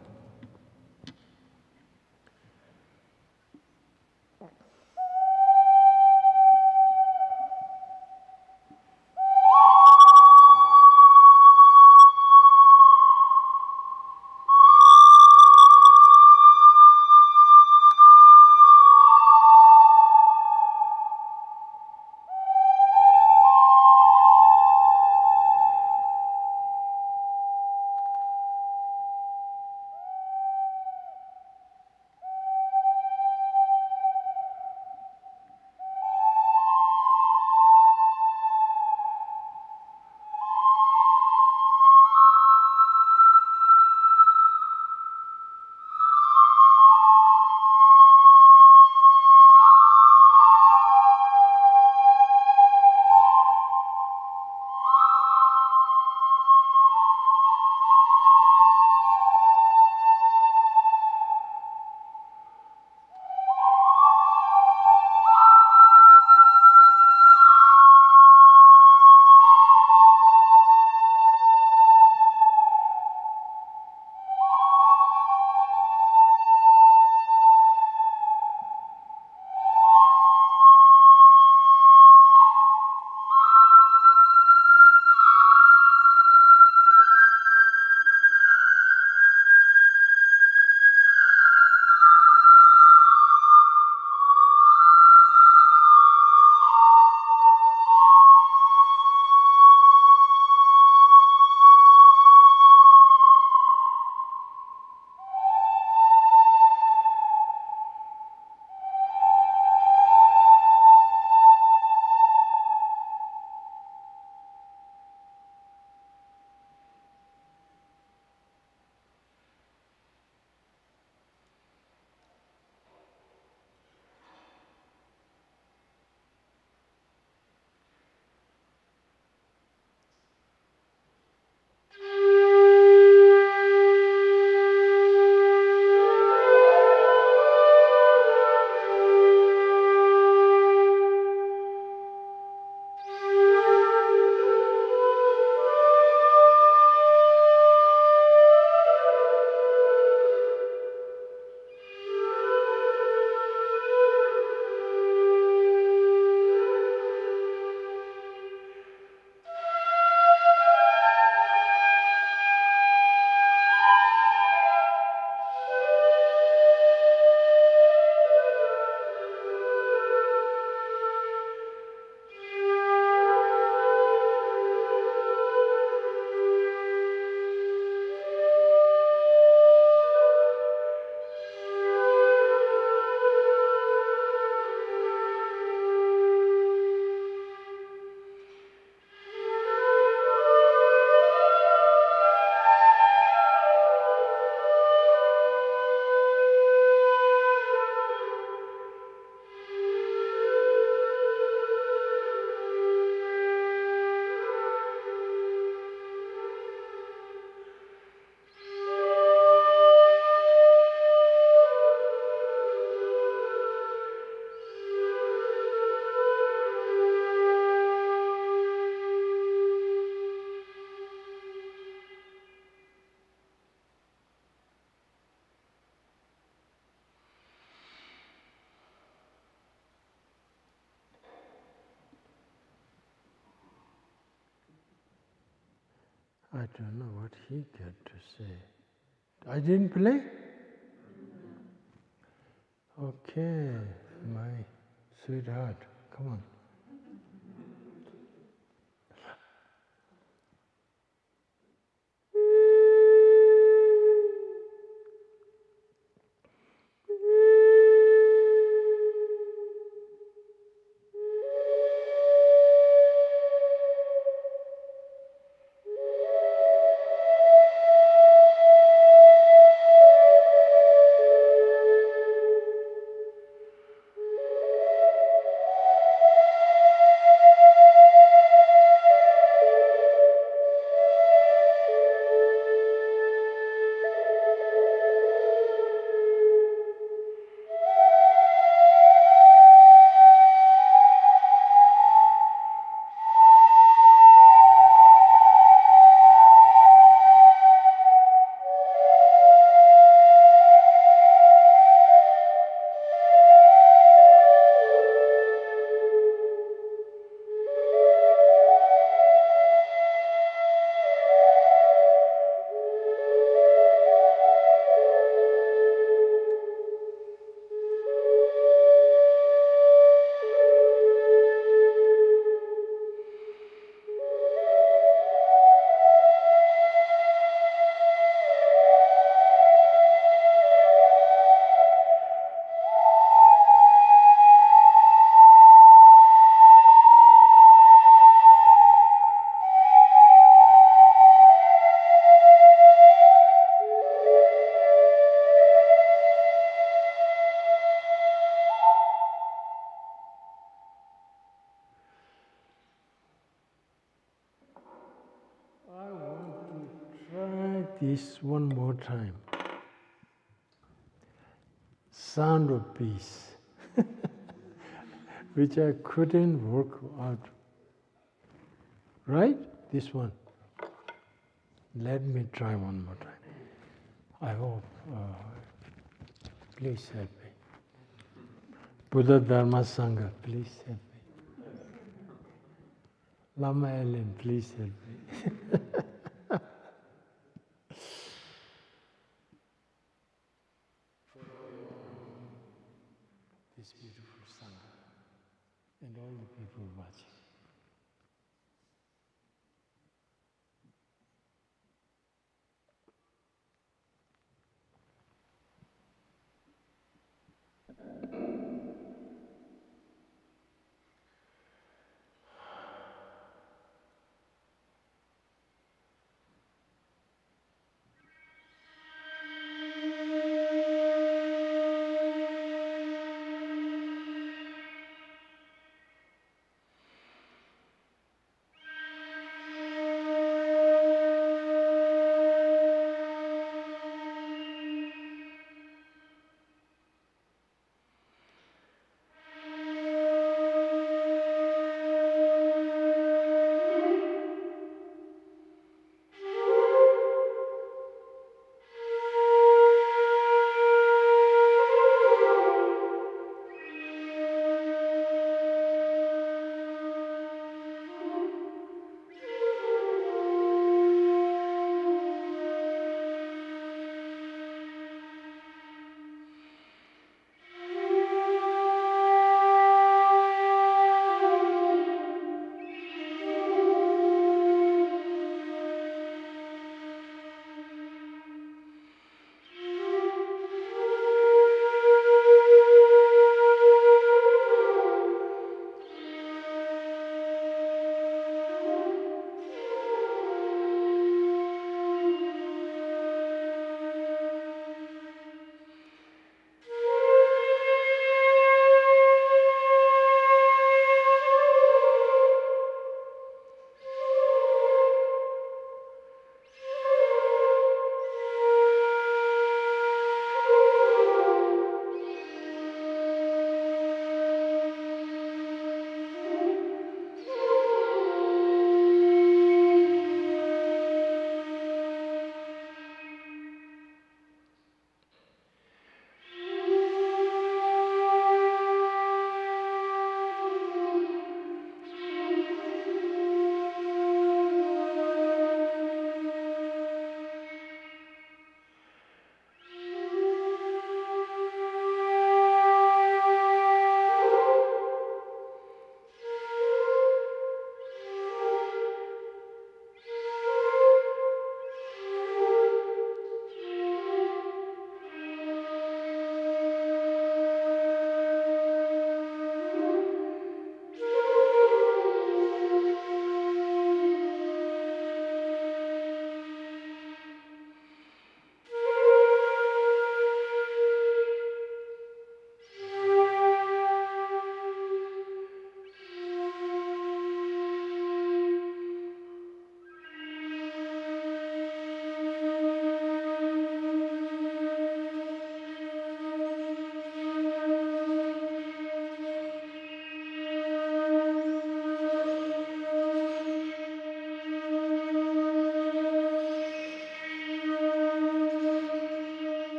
I don't know what he got to say. I didn't play? Okay, my sweetheart, come on. I want to try this one more time. Sound of peace, which I couldn't work out. Right? This one. Let me try one more time. I hope. Please help me. Buddha Dharma Sangha, please help me. Lama Ellen, please help me. This beautiful Sangha and all the people watching.